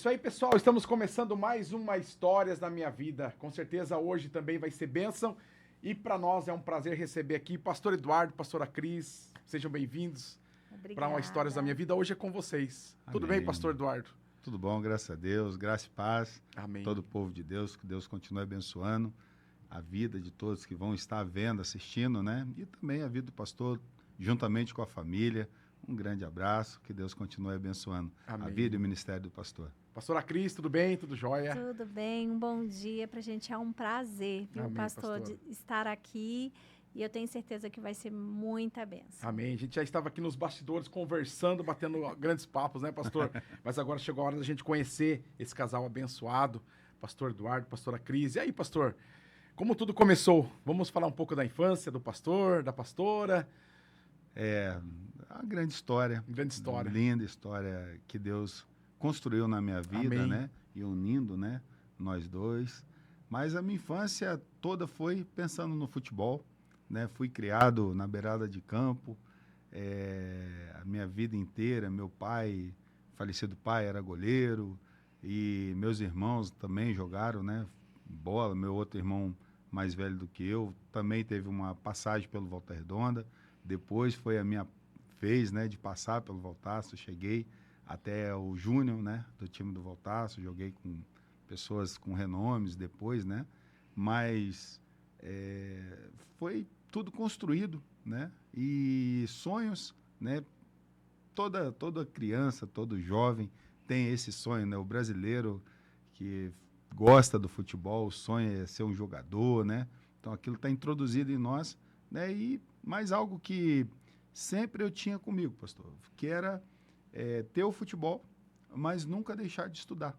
isso aí, pessoal. Estamos começando mais uma Histórias da Minha Vida. Com certeza hoje também vai ser bênção. E para nós é um prazer receber aqui Pastor Eduardo, Pastora Cris. Sejam bem-vindos para uma Histórias da Minha Obrigada. Vida. Hoje é com vocês. Tudo bem, Pastor Amém. Eduardo? Tudo bom, graças a Deus, graça e paz. Amém. Todo o povo de Deus, que Deus continue abençoando a vida de todos que vão estar vendo, assistindo, né? E também a vida do pastor, juntamente com a família. Um grande abraço, que Deus continue abençoando Amém. a vida e o ministério do pastor. Pastora Cris, tudo bem? Tudo jóia? Tudo bem? Um bom dia pra gente. É um prazer, viu, Amém, pastor, pastor. de estar aqui. E eu tenho certeza que vai ser muita bênção. Amém. A gente já estava aqui nos bastidores conversando, batendo grandes papos, né, pastor? Mas agora chegou a hora da gente conhecer esse casal abençoado, Pastor Eduardo, Pastora Cris. E aí, pastor, como tudo começou? Vamos falar um pouco da infância do pastor, da pastora? É uma grande história. Grande história. Linda história que Deus construiu na minha vida, Amém. né? E unindo, né? Nós dois. Mas a minha infância toda foi pensando no futebol, né? Fui criado na beirada de campo. A minha vida inteira, meu pai, falecido pai, era goleiro. E meus irmãos também jogaram, né? Bola. Meu outro irmão mais velho do que eu também teve uma passagem pelo Volta Redonda. Depois foi a minha vez, né, de passar pelo Voltaço. Cheguei até o Júnior, né, do time do Voltaço. Joguei com pessoas com renomes depois, né. Mas foi tudo construído, né. E sonhos, né. Toda criança, todo jovem tem esse sonho, né. O brasileiro que gosta do futebol, o sonho é ser um jogador, né. Então aquilo está introduzido em nós, né. E mais algo que sempre eu tinha comigo, pastor, que era ter o futebol, mas nunca deixar de estudar.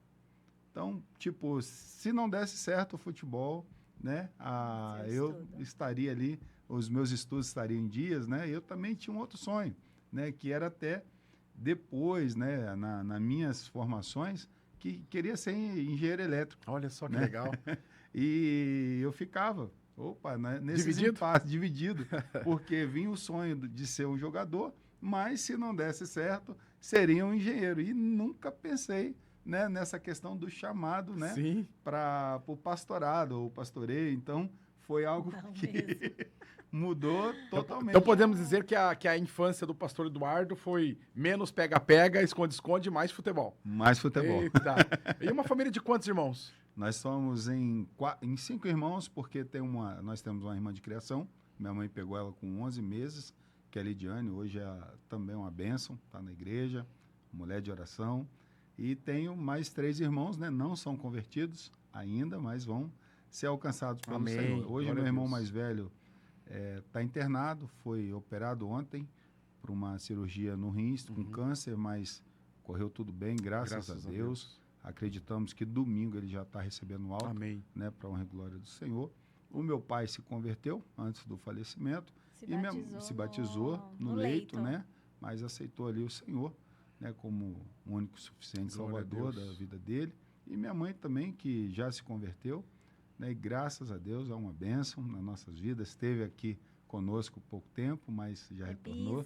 Então, tipo, se não desse certo o futebol, né, eu estaria ali, os meus estudos estariam em dias, né, eu também tinha um outro sonho, né, que era até depois, né, nas minhas formações, que queria ser engenheiro elétrico. Olha só que né? legal. E eu ficava, né, nesses impasses, dividido, porque vinha o sonho de ser um jogador, mas se não desse certo, seria um engenheiro. E nunca pensei, né, nessa questão do chamado, né, para o pastorado ou pastoreio. Então, foi algo que mudou totalmente. Então podemos dizer que a infância do pastor Eduardo foi menos pega-pega, esconde-esconde, mais futebol. Mais futebol. Eita. E uma família de quantos irmãos? Nós somos em 5 irmãos, porque nós temos uma irmã de criação. Minha mãe pegou ela com 11 meses, que é a Lidiane. Hoje é também uma bênção, está na igreja, mulher de oração. E tenho mais 3 irmãos, né? Não são convertidos ainda, mas vão ser alcançados pelo Amém. Senhor. Hoje, Glória meu a irmão Deus. mais velho está internado, foi operado ontem por uma cirurgia no rins, com câncer, mas correu tudo bem, graças a Deus. Acreditamos que domingo ele já está recebendo alta, né, para honra e glória do Senhor. O meu pai se converteu antes do falecimento se batizou no leito, né, mas aceitou ali o Senhor, né, como o único suficiente Salvador da vida dele. E minha mãe também, que já se converteu, né, e graças a Deus é uma bênção nas nossas vidas. Esteve aqui conosco pouco tempo, mas já retornou.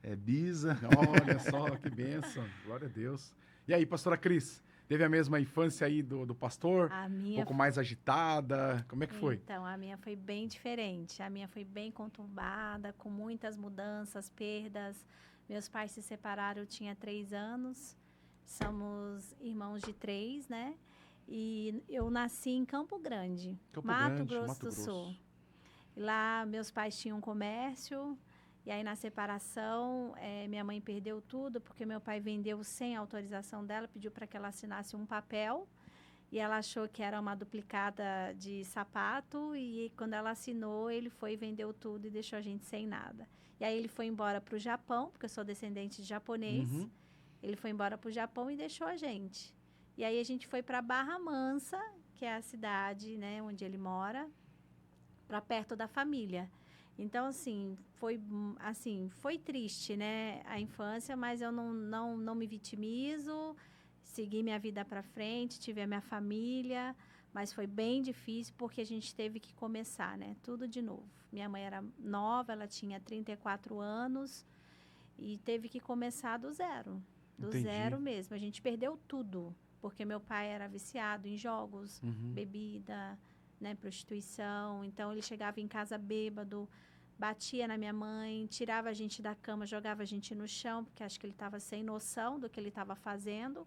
É Bisa. Olha só, que bênção. Glória a Deus. E aí, pastora Cris, teve a mesma infância aí do pastor? Um pouco mais agitada? Como é que foi? Então, a minha foi bem diferente. A minha foi bem conturbada, com muitas mudanças, perdas. Meus pais se separaram, eu tinha 3 anos. Somos irmãos de 3, né? E eu nasci em Campo Grande, Mato Grosso do Sul. E lá, meus pais tinham um comércio. E aí, na separação, minha mãe perdeu tudo, porque meu pai vendeu sem autorização dela, pediu para que ela assinasse um papel, e ela achou que era uma duplicata de sapato, e quando ela assinou, ele foi e vendeu tudo e deixou a gente sem nada. E aí, ele foi embora para o Japão, porque eu sou descendente de japonês. Ele foi embora para o Japão e deixou a gente. E aí, a gente foi para Barra Mansa, que é a cidade, né, onde ele mora, para perto da família. Então, assim, foi triste, né, a infância, mas eu não me vitimizo, segui minha vida para frente, tive a minha família, mas foi bem difícil porque a gente teve que começar, né, tudo de novo. Minha mãe era nova, ela tinha 34 anos e teve que começar do zero. Do zero mesmo. A gente perdeu tudo. porque meu pai era viciado em jogos, Uhum. bebida, né, prostituição. Então, ele chegava em casa bêbado, batia na minha mãe, tirava a gente da cama, jogava a gente no chão, porque acho que ele estava sem noção do que ele estava fazendo.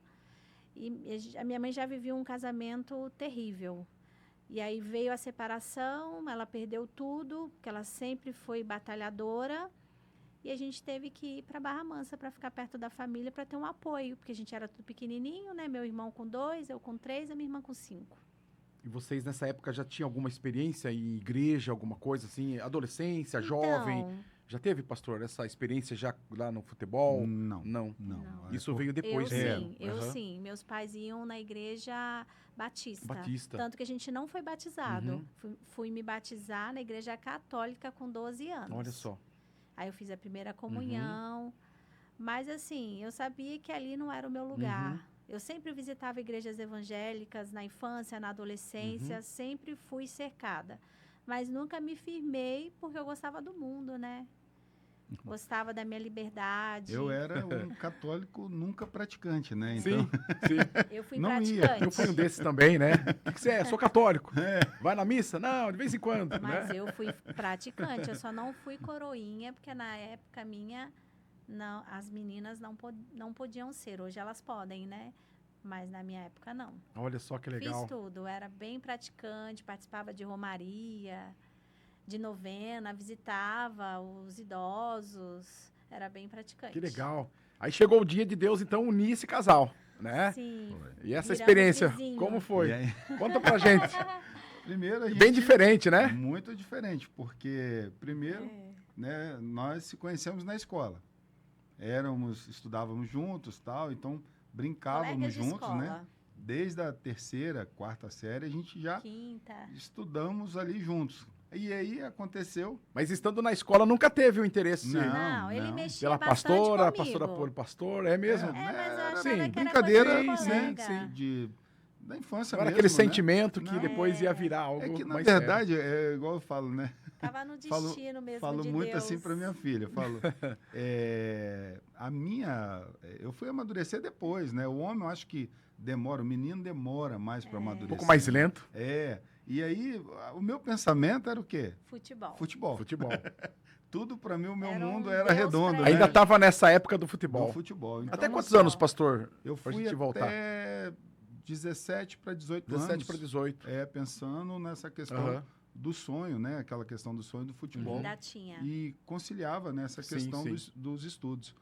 E a minha mãe já vivia um casamento terrível. E aí veio a separação, ela perdeu tudo, porque ela sempre foi batalhadora. E a gente teve que ir para Barra Mansa para ficar perto da família, para ter um apoio, porque a gente era tudo pequenininho, né? Meu irmão com 2, eu com 3, a minha irmã com 5. E vocês nessa época já tinham alguma experiência em igreja, alguma coisa assim? Adolescência, jovem? Então, Já teve, pastor, essa experiência já lá no futebol? Não. Não. Não. Não. Isso veio depois. eu Aham. sim. Meus pais iam na igreja batista. Batista. Tanto que a gente não foi batizado. Uhum. Fui me batizar na igreja católica com 12 anos. Olha só. Aí eu fiz a primeira comunhão. Mas assim, eu sabia que ali não era o meu lugar. Uhum. Eu sempre visitava igrejas evangélicas na infância, na adolescência, sempre fui cercada. Mas nunca me firmei porque eu gostava do mundo, né? Gostava da minha liberdade. Eu era um católico nunca praticante, né? Sim, Então, sim. Eu fui Não ia. praticante. Eu fui um desses também, né? O que você é? Sou católico. Vai na missa? Não, de vez em quando, Mas né? eu fui praticante, eu só não fui coroinha, porque na época minha, não, as meninas não podiam ser. Hoje elas podem, né? Mas na minha época não. Olha só que legal. Fiz tudo, era bem praticante, participava de romaria, de novena, visitava os idosos, era bem praticante. Que legal. Aí chegou o dia de Deus, então, unir esse casal, né? Sim. E essa Viramos experiência, vizinho. como foi? e aí, Conta pra gente. primeiro a gente... Bem diferente, né? Muito diferente, porque primeiro, É. né, nós se conhecemos na escola. Estudávamos juntos, tal, então brincávamos Colegas de juntos, né? escola, Desde a terceira, quarta série, a gente já quinta. estudamos ali juntos. E aí aconteceu... Mas estando na escola nunca teve o interesse Não, ele não. mexia pela bastante pastora, a comigo. pastora por pastor, é mesmo? É, mas eu achava sim, que era brincadeira, coisa de né? colega. Da infância Não era mesmo, aquele né? sentimento que Não. depois ia virar algo É que, na mais verdade, é igual eu falo, né? Tava no Falo- destino mesmo Falo de muito Deus. assim para minha filha. Eu falo, eu fui amadurecer depois, né? O homem, eu acho que demora, o menino demora mais para sério. amadurecer. Um pouco mais lento. E aí, o meu pensamento era o quê? Futebol. Futebol. Futebol. Tudo para mim, o meu Era um mundo era Deus redondo, pra né? Ainda estava nessa época do futebol. Do futebol. Então, Até quantos assim, anos, ó, pastor? Eu pra fui gente voltar? até 17 para 18 17 anos. para 18. Pensando nessa questão Aham. do sonho, né? Aquela questão do sonho do futebol. Ainda tinha. E conciliava nessa Sim, questão sim. dos estudos.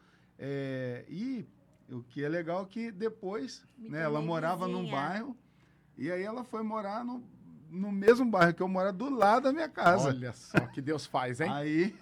E o que é legal é que depois, Me né, ela tornei morava num vizinha. bairro e aí ela foi morar no mesmo bairro que eu moro, do lado da minha casa. Olha só que Deus faz, hein? Aí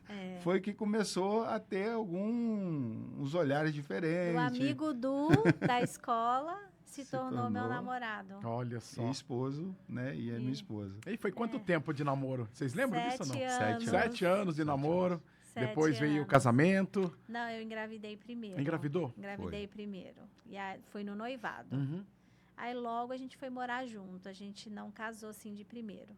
É. foi que começou a ter uns olhares diferentes. O amigo da escola se Se tornou meu tornou- namorado. Olha só. E esposo, né? E é minha E- esposa. E foi quanto tempo de namoro? Vocês lembram disso ou não? 7 7 anos. 7 anos de 7 namoro. 7 Depois veio o anos. casamento. Não, eu engravidei primeiro. Engravidou? Engravidei primeiro. E aí foi no noivado. Uhum. Aí logo a gente foi morar junto. A gente não casou assim de primeiro.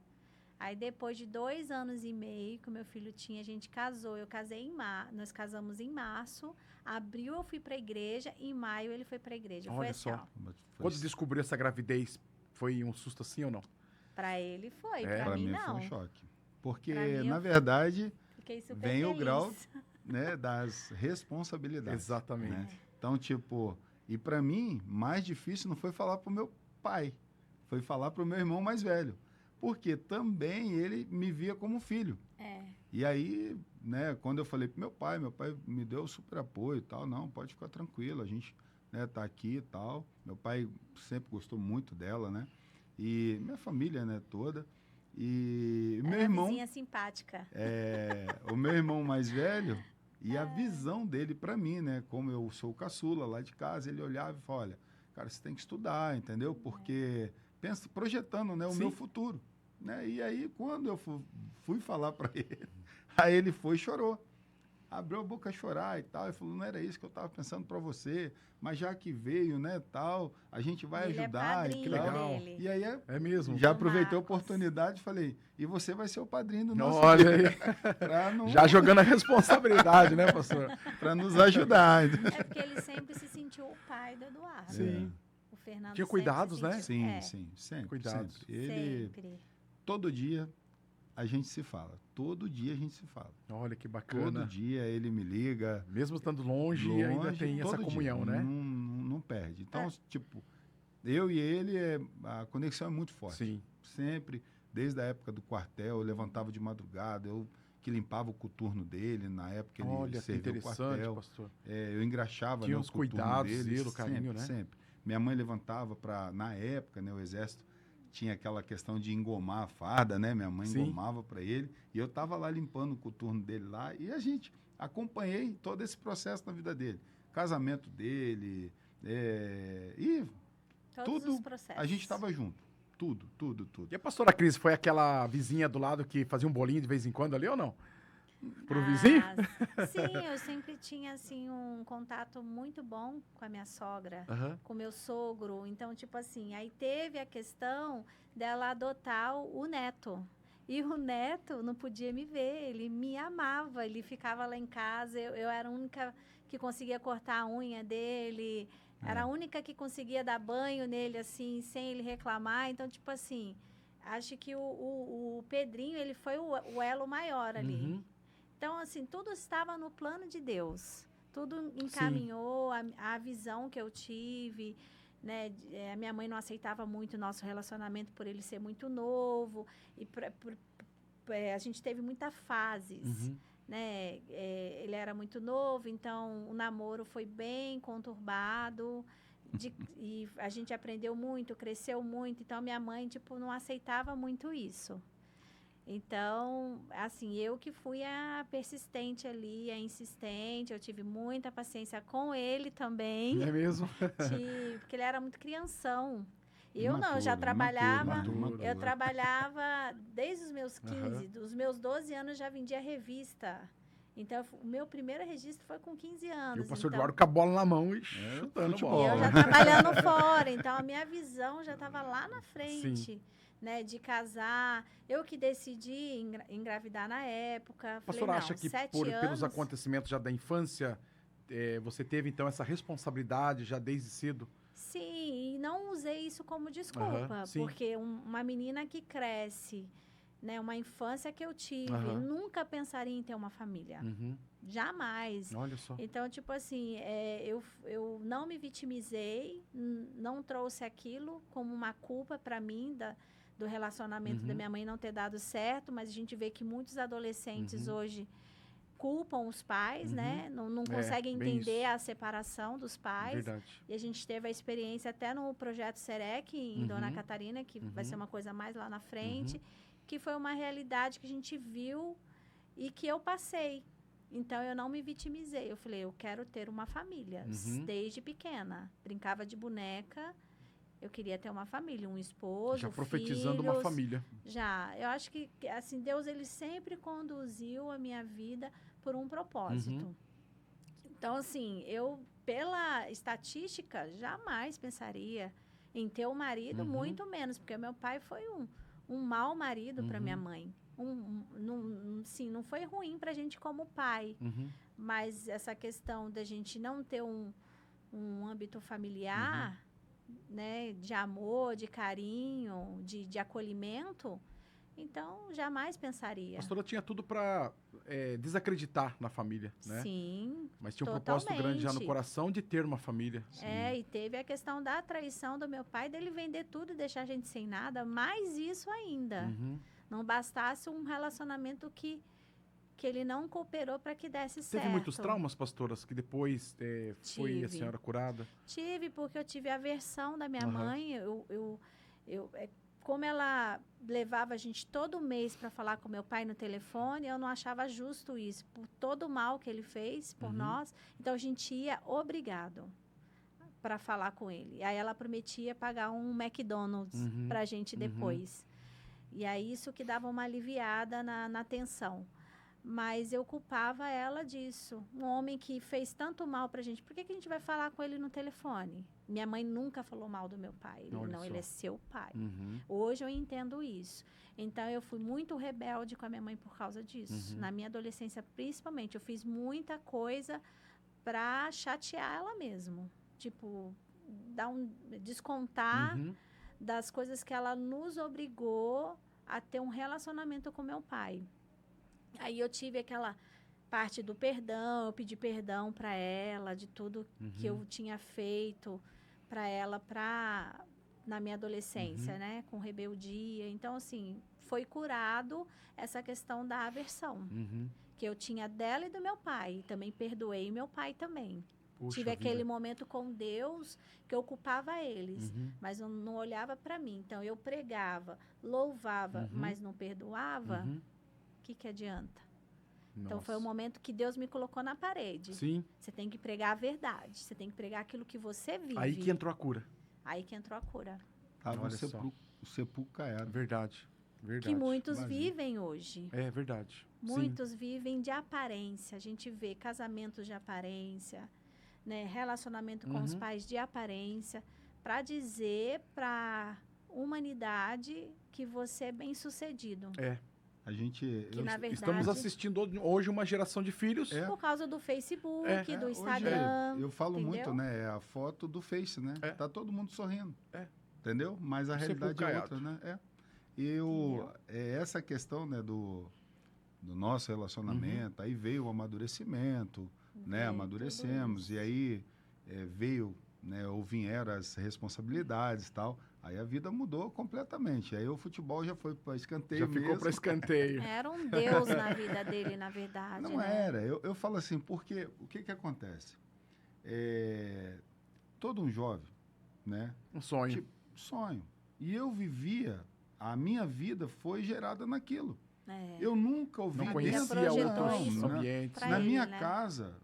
Aí depois de 2 anos e meio que o meu filho tinha, a gente casou. Eu casei nós casamos em março. Abril eu fui pra igreja. Em maio ele foi pra igreja. Foi Olha assim, só. ó. Foi- Quando descobriu essa gravidez, foi um susto assim ou não? Pra ele foi, É, pra Pra mim mim não. foi um choque. Porque, Pra mim, na eu- verdade, Fiquei super vem feliz. o grau, né, das responsabilidades. Exatamente. Né? Então, tipo, e para mim, mais difícil não foi falar pro meu pai, foi falar pro meu irmão mais velho. Porque também ele me via como filho. É. E aí, né, quando eu falei pro meu pai me deu super apoio e tal, não, pode ficar tranquilo, a gente, né, tá aqui e tal. Meu pai sempre gostou muito dela, né? E minha família, né, toda. E meu Era irmão, vizinha simpática. o meu irmão mais velho, e a visão dele para mim, né? Como eu sou o caçula lá de casa, ele olhava e falava, olha, cara, você tem que estudar, entendeu? Porque pensa, projetando, né, o Sim. meu futuro. Né? E aí, quando eu fui falar para ele, aí ele foi e chorou. Abriu a boca a chorar e tal. Ele falou, não era isso que eu estava pensando para você, mas já que veio, né, tal, a gente vai Ele ajudar. é e padrinho tal. legal. dele. E aí, É mesmo? já Do aproveitei a Marcos. oportunidade e falei, e você vai ser o padrinho do nosso Olha filho, aí. pra não- Já jogando a responsabilidade, né, pastor? para nos ajudar. É porque ele sempre se sentiu o pai do Eduardo. Sim. O Fernando Tinha sempre cuidados, se né? sentiu- Sim, é, sim, sempre, Cuidados. sempre. Ele, sempre. todo dia, a gente se fala. Todo dia a gente se fala. Olha que Todo bacana. dia ele me liga. Mesmo estando longe, ainda tem essa todo comunhão, dia, né? Não perde. Então, tipo, eu e ele, a conexão é muito forte. Sim. Sempre, desde a época do quartel, eu levantava de madrugada, eu que limpava o coturno dele, na época ele Olha que serviu o interessante, quartel. pastor. Eu engraxava, Tinha né, os o coturno cuidados, dele, zelo, carinho, sempre, né? sempre. Minha mãe levantava para, na época, né, o exército tinha aquela questão de engomar a farda, né? Minha mãe Sim. engomava para ele e eu estava lá limpando o coturno dele lá e a gente acompanhei todo esse processo na vida dele, casamento dele e Todos tudo os processos. a gente estava junto, tudo. E a pastora Cris foi aquela vizinha do lado que fazia um bolinho de vez em quando ali ou não? Pro vizinho? Sim, eu sempre tinha assim um contato muito bom com a minha sogra, Aham. com o meu sogro. Então, tipo assim, aí teve a questão dela adotar o neto. E o neto não podia me ver, ele me amava, ele ficava lá em casa, eu era a única que conseguia cortar a unha dele, era a única que conseguia dar banho nele, assim, sem ele reclamar. Então, tipo assim, acho que o Pedrinho, ele foi o elo maior ali. Uhum. Então, assim, tudo estava no plano de Deus. Tudo encaminhou a visão que eu tive, né? A minha mãe não aceitava muito o nosso relacionamento por ele ser muito novo. E a gente teve muitas fases, Uhum. né? Ele era muito novo, então o namoro foi bem conturbado. E a gente aprendeu muito, cresceu muito. Então, a minha mãe, tipo, não aceitava muito isso. Então, assim, eu que fui a persistente ali, a insistente, eu tive muita paciência com ele também, É mesmo? porque ele era muito crianção. Eu não, eu já Imaturo, trabalhava, imaturo. eu trabalhava desde os meus 15, Aham. dos meus 12 anos já vendia revista. Então, o meu primeiro registro foi com 15 E anos. o pastor então, Eduardo com a bola na mão e chutando futebol. e eu bola. já trabalhando fora, então a minha visão já estava lá na frente, né, de casar. Eu que decidi engravidar na época. A Falei, pastora não, acha que 7 pelos anos. acontecimentos já da infância, você teve então essa responsabilidade já desde cedo? Sim, e não usei isso como desculpa, Aham, sim. porque uma menina que cresce, né, uma infância que eu tive, Aham. nunca pensaria em ter uma família. Uhum. Jamais. Olha só. Então, tipo assim, eu não me vitimizei, não trouxe aquilo como uma culpa para mim do relacionamento da Uhum. minha mãe não ter dado certo, mas a gente vê que muitos adolescentes Uhum. hoje culpam os pais, Uhum. né? Não conseguem bem entender isso. a separação dos pais. Verdade. E a gente teve a experiência até no projeto Serec, em Uhum. Dona Catarina, que vai ser uma coisa mais lá na frente, que foi uma realidade que a gente viu e que eu passei. Então, eu não me vitimizei. Eu falei, eu quero ter uma família, Uhum. desde pequena. Brincava de boneca, eu queria ter uma família, um esposo, Já profetizando filhos. uma família. Já. Eu acho que, assim, Deus, ele sempre conduziu a minha vida por um propósito. Uhum. Então, assim, eu, pela estatística, jamais pensaria em ter um marido, Uhum. muito menos, porque meu pai foi um mau marido para minha Uhum. mãe. Sim, não foi ruim para a gente como pai, Uhum. mas essa questão da gente não ter um âmbito familiar, né, de amor, de carinho, de acolhimento, então jamais A pensaria. pastora tinha tudo para desacreditar na família, né? Sim, Mas tinha um propósito grande já no totalmente. coração de ter uma família. E teve a questão da traição do meu pai, dele vender tudo e deixar a gente sem nada, mais isso ainda. Uhum. Não bastasse um relacionamento que ele não cooperou para que desse certo. Teve muitos traumas, pastoras, que depois foi a Tive. senhora curada? Tive, porque eu tive a versão da minha Aham. mãe. Como ela levava a gente todo mês para falar com meu pai no telefone, eu não achava justo isso, por todo o mal que ele fez por nós. Então, a gente ia obrigado para falar com ele. Aí ela prometia pagar um McDonald's para a gente depois. E aí, isso que dava uma aliviada na tensão. Mas eu culpava ela disso. Um homem que fez tanto mal pra gente, por que a gente vai falar com ele no telefone? Minha mãe nunca falou mal do meu pai. Ele é seu pai. Uhum. Hoje eu entendo isso. Então, eu fui muito rebelde com a minha mãe por causa disso. Na minha adolescência, principalmente, eu fiz muita coisa pra chatear ela mesmo. Tipo, descontar Uhum. das coisas que ela nos obrigou a ter um relacionamento com meu pai. Aí eu tive aquela parte do perdão, eu pedi perdão para ela de tudo que eu tinha feito para ela na minha adolescência, né, com rebeldia. Então assim, foi curado essa questão da aversão Uhum. que eu tinha dela e do meu pai. Também perdoei meu pai também. Puxa Tive vida. aquele momento com Deus que eu culpava eles, Uhum. mas eu não olhava para mim. Então eu pregava, louvava, mas não perdoava. Uhum. O que adianta? Então foi o Nossa. momento que Deus me colocou na parede. Sim. Você tem que pregar a verdade, você tem que pregar aquilo que você vive. Aí que entrou a cura. Aí que entrou a cura. Tava Olha o sepulcro caiado. Verdade. Verdade. Que muitos Vazio. vivem hoje. É verdade. Muitos vivem de aparência. A gente vê casamentos de aparência, né, relacionamento com os pais de aparência, para dizer para a humanidade que você é bem-sucedido. É. A gente... Que na verdade, Estamos assistindo hoje uma geração de filhos. É. por causa do Facebook, do hoje Instagram. eu falo entendeu? muito, né? É a foto do Face, né? É. Tá todo mundo sorrindo. É. Entendeu? Mas a realidade sepulcro é outra, né? É. E essa questão, né, do nosso relacionamento, aí veio o amadurecimento, né? Veio Amadurecemos. tudo E aí veio, né? Ou vieram as responsabilidades e tal. Aí a vida mudou completamente. Aí o futebol já foi para escanteio Já ficou mesmo. para escanteio. Era um Deus na vida dele, na verdade. Não né? era. Eu falo assim, porque o que acontece? Todo um jovem, né? Um sonho. Tipo, sonho. E eu vivia, a minha vida foi gerada naquilo. É. Eu nunca ouvi Não Ele conhecia projetou outros isso ambientes. pra na ele, minha né? casa,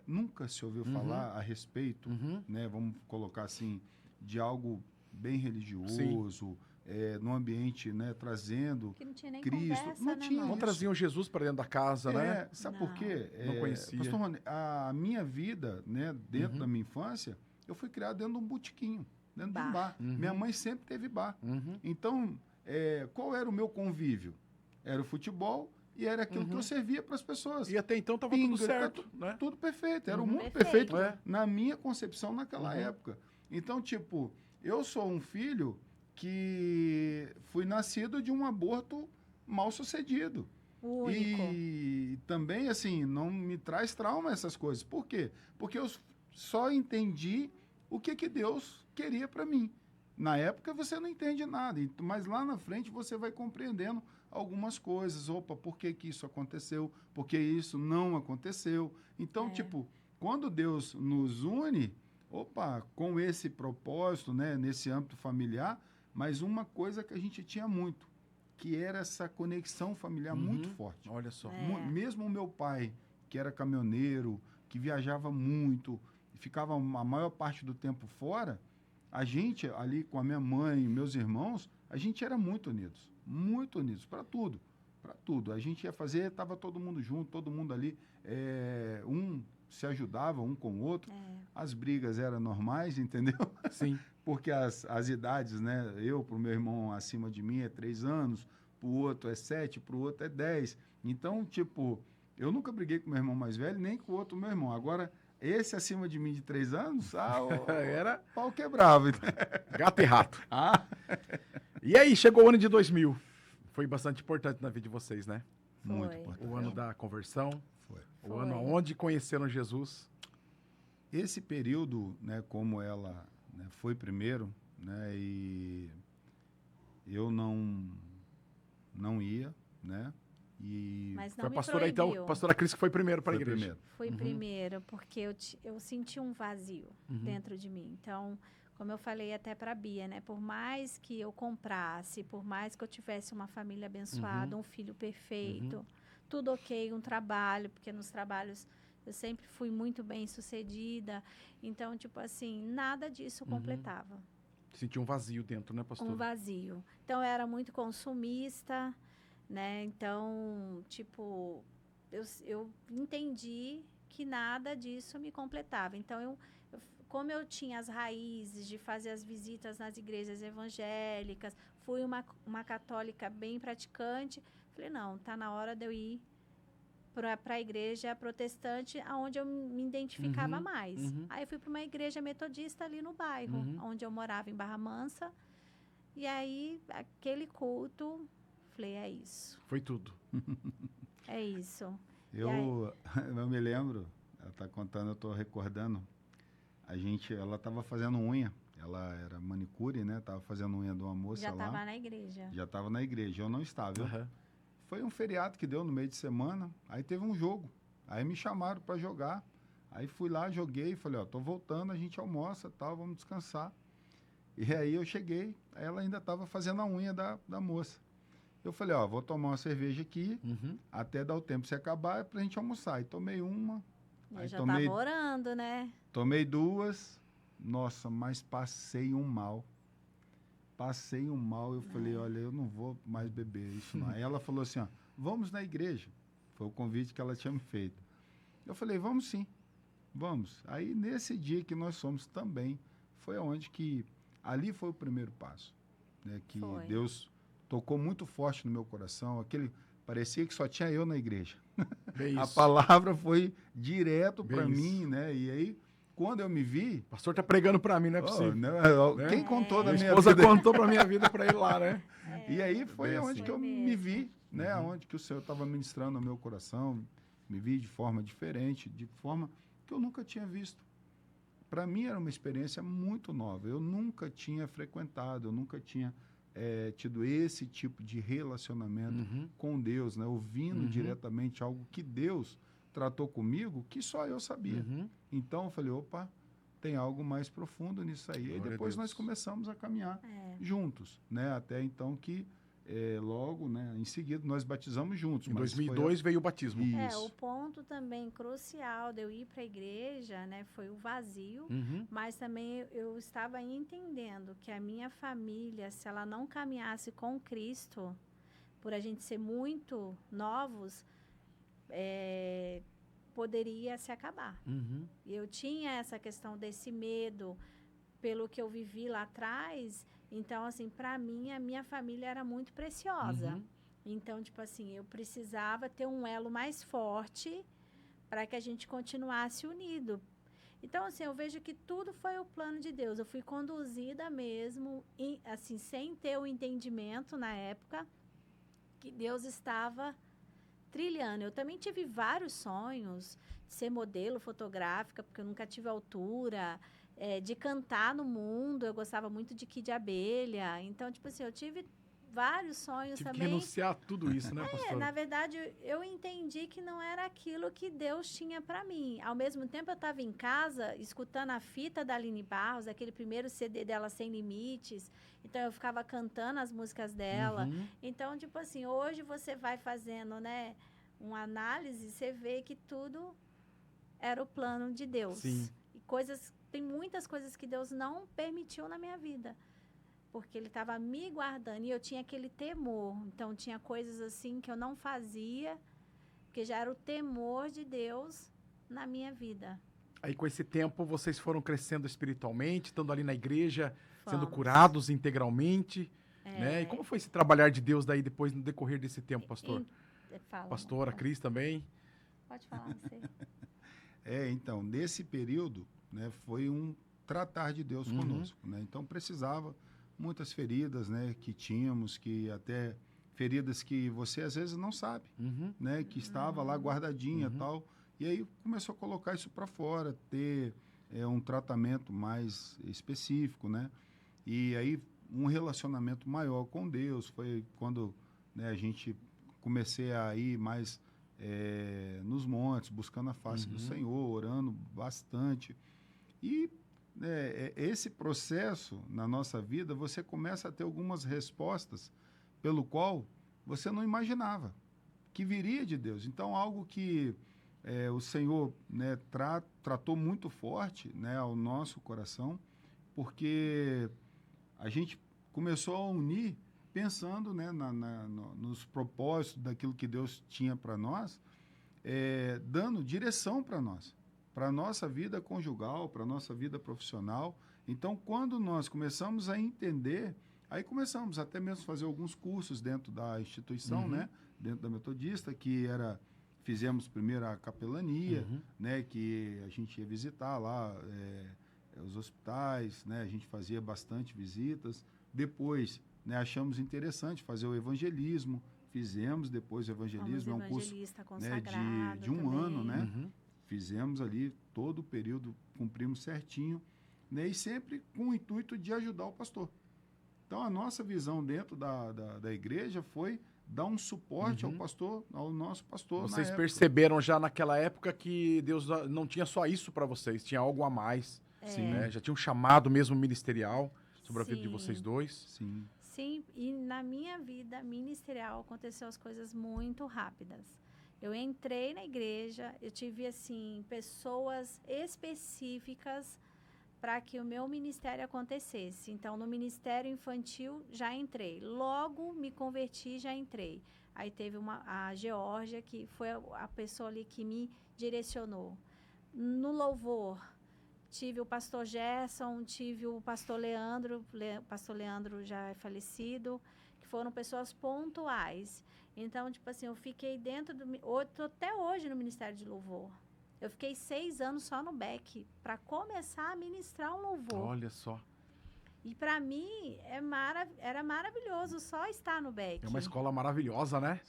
nunca se ouviu falar a respeito, Uhum. né? Vamos colocar assim, de algo bem religioso, no ambiente, né? Trazendo Que não tinha nem Cristo. conversa, Não né, tinha irmão? Não isso. traziam Jesus para dentro da casa, né? Sabe Não. por quê? Não conhecia. Pastor Rony, a minha vida, né, dentro Uhum. da minha infância, eu fui criado dentro de um botequinho, dentro de um bar. Uhum. Minha mãe sempre teve bar. Uhum. Então, qual era o meu convívio? Era o futebol e era aquilo que eu servia para as pessoas. E até então estava Pinga, tudo certo, né? Tudo perfeito. Era o Uhum. mundo Perfeito. perfeito É. na minha concepção naquela Uhum. época. Então, tipo, eu sou um filho que fui nascido de um aborto mal sucedido. O único. E também, assim, não me traz trauma essas coisas. Por quê? Porque eu só entendi o que Deus queria para mim. Na época você não entende nada, mas lá na frente você vai compreendendo algumas coisas. Opa, por que isso aconteceu? Por que isso não aconteceu? Então, tipo, quando Deus nos une, opa, com esse propósito, né, nesse âmbito familiar, mas uma coisa que a gente tinha muito, que era essa conexão familiar muito forte. Olha só. Mesmo o meu pai, que era caminhoneiro, que viajava muito, ficava a maior parte do tempo fora, a gente ali com a minha mãe e meus irmãos, a gente era muito unidos para tudo, para tudo. A gente ia fazer, estava todo mundo junto, todo mundo ali, um se ajudava um com o outro. As brigas eram normais, entendeu? Sim. Porque as idades, né? Para o meu irmão acima de mim é 3 anos, para o outro é 7, para o outro é 10. Então, tipo, eu nunca briguei com meu irmão mais velho, nem com o outro meu irmão. Agora, esse acima de mim de 3 anos, Era pau quebrava. gato e rato. Ah, E aí, chegou o ano de 2000. Foi bastante importante na vida de vocês, né? muito Foi. importante. O ano da conversão, Foi. o ano onde conheceram Jesus. Esse período, né, como ela, né, foi primeiro, né, e eu não ia, né, e Mas não Foi a me pastora, proibiu. então, a pastora Cris que foi primeiro para a foi igreja. primeiro. Fui primeiro, porque eu senti um vazio dentro de mim. Então, como eu falei até para a Bia, né? Por mais que eu comprasse, por mais que eu tivesse uma família abençoada, um filho perfeito, tudo ok, um trabalho, porque nos trabalhos eu sempre fui muito bem sucedida. Então, tipo assim, nada disso completava. Sentiu um vazio dentro, né, pastor? Um vazio. Então, eu era muito consumista, né? Então, tipo, eu entendi que nada disso me completava. Então, como eu tinha as raízes de fazer as visitas nas igrejas evangélicas, fui uma católica bem praticante, falei, não, tá na hora de eu ir para a igreja protestante, onde eu me identificava mais. Aí eu fui para uma igreja metodista ali no bairro, onde eu morava, em Barra Mansa. E aí, aquele culto, falei, é isso. Foi tudo. É isso. Eu me lembro, ela está contando, eu estou recordando, ela estava fazendo unha, ela era manicure, né? Estava fazendo unha de uma moça Já lá. estava na igreja. Já estava na igreja, eu não estava. Foi um feriado que deu no meio de semana, aí teve um jogo, aí me chamaram para jogar, aí fui lá, joguei, falei, ó, tô voltando, a gente almoça, tal, vamos descansar. E aí eu cheguei, ela ainda estava fazendo a unha da moça. Eu falei, ó, vou tomar uma cerveja aqui, até dar o tempo se acabar, pra gente almoçar. E tomei uma. Eu já tava orando, né? Tomei duas. Nossa, mas passei um mal. Eu falei, olha, eu não vou mais beber isso não. Aí ela falou assim, ó, vamos na igreja. Foi o convite que ela tinha me feito. Eu falei, vamos sim, vamos. Aí nesse dia que nós fomos também, foi onde que, ali foi o primeiro passo. Né, que Deus tocou muito forte no meu coração, parecia que só tinha eu na igreja. A palavra foi direto para mim, né? E aí, quando eu me vi... O pastor tá pregando para mim, não é possível. Né? Quem contou da minha esposa vida? contou para minha vida para ir lá, né? E aí foi onde que eu me vi, mesmo. né? Onde que o Senhor estava ministrando no meu coração, me vi de forma diferente, de forma que eu nunca tinha visto. Para mim era uma experiência muito nova. Eu nunca tinha frequentado, eu nunca tinha tido esse tipo de relacionamento com Deus, né? Ouvindo diretamente algo que Deus tratou comigo, que só eu sabia. Então eu falei, opa, tem algo mais profundo nisso aí. Glória e depois nós começamos a caminhar juntos, né? Até então que logo, né, em seguida, nós batizamos juntos. Em 2002 veio o batismo. O ponto também crucial de eu ir para a igreja, né, foi o vazio, mas também eu estava entendendo que a minha família, se ela não caminhasse com Cristo, por a gente ser muito novos, poderia se acabar. Eu tinha essa questão desse medo, pelo que eu vivi lá atrás. Então, assim, para mim, a minha família era muito preciosa. Então, tipo assim, eu precisava ter um elo mais forte para que a gente continuasse unido. Então, assim, eu vejo que tudo foi o plano de Deus. Eu fui conduzida mesmo, assim, sem ter o entendimento na época que Deus estava trilhando. Eu também tive vários sonhos de ser modelo fotográfica, porque eu nunca tive altura, de cantar no mundo. Eu gostava muito de Kid Abelha. Então, tipo assim, eu tive vários sonhos também. Tive que renunciar a tudo isso, né, pastora? Na verdade, eu entendi que não era aquilo que Deus tinha para mim. Ao mesmo tempo, eu estava em casa, escutando a fita da Aline Barros, aquele primeiro CD dela, Sem Limites. Então, eu ficava cantando as músicas dela. Então, tipo assim, hoje você vai fazendo, né, uma análise, você vê que tudo era o plano de Deus. Sim. E tem muitas coisas que Deus não permitiu na minha vida, porque Ele estava me guardando e eu tinha aquele temor. Então, tinha coisas assim que eu não fazia, porque já era o temor de Deus na minha vida. Aí, com esse tempo, vocês foram crescendo espiritualmente, estando ali na igreja, sendo Fomos. curados integralmente, né? E como foi esse trabalhar de Deus daí depois, no decorrer desse tempo, pastor? Fala, Pastora Cris também? Pode falar, você. Então, nesse período, né, foi um tratar de Deus conosco, né? Então, precisava muitas feridas, né, que tínhamos, que até feridas que você às vezes não sabe, né, que estava lá guardadinha e tal. E aí começou a colocar isso para fora, ter um tratamento mais específico, né? E aí um relacionamento maior com Deus foi quando, né, a gente comecei a ir mais nos montes, buscando a face do Senhor, orando bastante. E esse processo na nossa vida, você começa a ter algumas respostas pelo qual você não imaginava que viria de Deus. Então, algo que o Senhor, né, tratou muito forte, né, ao nosso coração, porque a gente começou a unir pensando, né, nos propósitos daquilo que Deus tinha para nós, dando direção para nós, para a nossa vida conjugal, para a nossa vida profissional. Então, quando nós começamos a entender, aí começamos até mesmo a fazer alguns cursos dentro da instituição, né, dentro da Metodista, que era Fizemos primeiro a capelania, Uhum. né, que a gente ia visitar lá os hospitais, né, a gente fazia bastante visitas. Depois, né, achamos interessante fazer o evangelismo, fizemos depois o evangelismo, é um curso, evangelista né, consagrado de um também. ano, né? Uhum. Fizemos ali todo o período, cumprimos certinho, né, e sempre com o intuito de ajudar o pastor. Então, a nossa visão dentro da igreja foi dar um suporte ao pastor, ao nosso pastor na Vocês época. perceberam já naquela época que Deus não tinha só isso para vocês, tinha algo a mais. Sim, Né? Já tinha um chamado mesmo ministerial sobre a vida de Sim. vocês dois. sim. Sim, e na minha vida ministerial aconteceu as coisas muito rápidas. Eu entrei na igreja, eu tive assim pessoas específicas para que o meu ministério acontecesse. Então, no ministério infantil já entrei. Logo me converti, já entrei. Aí teve a Geórgia, que foi a pessoa ali que me direcionou. No louvor, tive o pastor Gerson, tive o pastor Leandro, o pastor Leandro já é falecido, que foram pessoas pontuais. Então, tipo assim, eu fiquei dentro tô até hoje no Ministério de Louvor. Eu fiquei 6 anos só no BEC, para começar a ministrar um louvor. Olha só. E para mim, era maravilhoso só estar no BEC. É uma escola maravilhosa, né?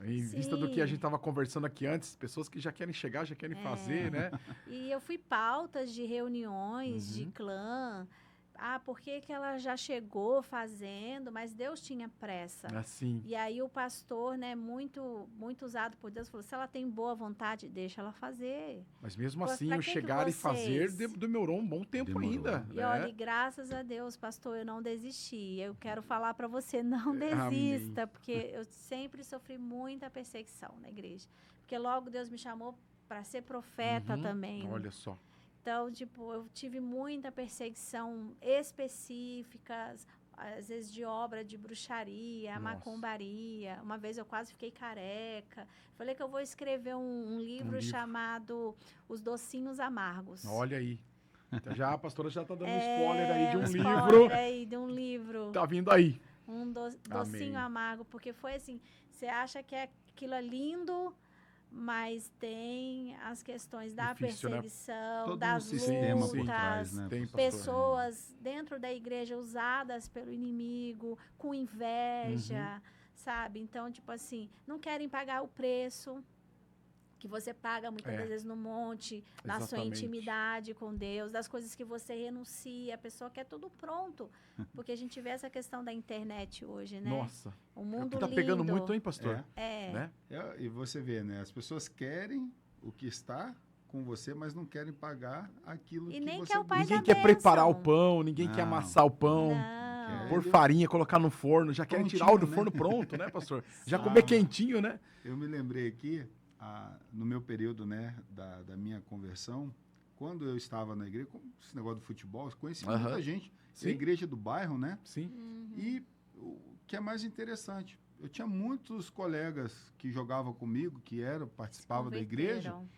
Em vista do que a gente estava conversando aqui antes, pessoas que já querem chegar, já querem fazer, né? E eu fui pautas de reuniões, de clã. Ah, por que ela já chegou fazendo? Mas Deus tinha pressa. Assim. E aí o pastor, né, muito usado por Deus, falou, se ela tem boa vontade, deixa ela fazer. Mas mesmo Pô, assim, pra o que chegar e fazer vocês- demorou um bom tempo Demorou. ainda. E né? olha, e graças a Deus, pastor, eu não desisti. Eu quero falar para você, não Amém. desista, porque eu sempre sofri muita perseguição na igreja. Porque logo Deus me chamou para ser profeta também. Olha só. Então, tipo, eu tive muita perseguição específica, às vezes de obra de bruxaria, Nossa. macumbaria. Uma vez eu quase fiquei careca. Falei que eu vou escrever um livro chamado Os Docinhos Amargos. Olha aí. Então, já a pastora já tá dando um É, spoiler aí de um spoiler livro. aí de um livro. Tá vindo aí. Um docinho amargo, porque foi assim, você acha que aquilo é lindo, mas tem as questões da Difícil, né? perseguição, Todo um das sistema por lutas, trás, né? Tem, pastor? pessoas dentro da igreja usadas pelo inimigo, com inveja, sabe? Então, tipo assim, não querem pagar o preço que você paga muitas das vezes no monte, na sua Exatamente. intimidade com Deus, das coisas que você renuncia, a pessoa quer tudo pronto, porque a gente vê essa questão da internet hoje, né? Nossa. O mundo Tá lindo. pegando muito, hein, pastor? É. Né? E você vê, né? As pessoas querem o que está com você, mas não querem pagar aquilo E que nem você quer o pai busca. Ninguém da quer preparar o bênção. pão, ninguém quer Não. amassar o pão, Não. pôr farinha, colocar no forno. Já querem tirar o do Prontinho, né? forno pronto, né, pastor? Já Sim. comer quentinho, né? Eu me lembrei aqui, no meu período, né, da minha conversão, quando eu estava na igreja, com esse negócio do futebol, eu conheci muita gente, Sim. a igreja do bairro, né? Sim. E o que é mais interessante, eu tinha muitos colegas que jogavam comigo, que participavam da igreja, Converteram.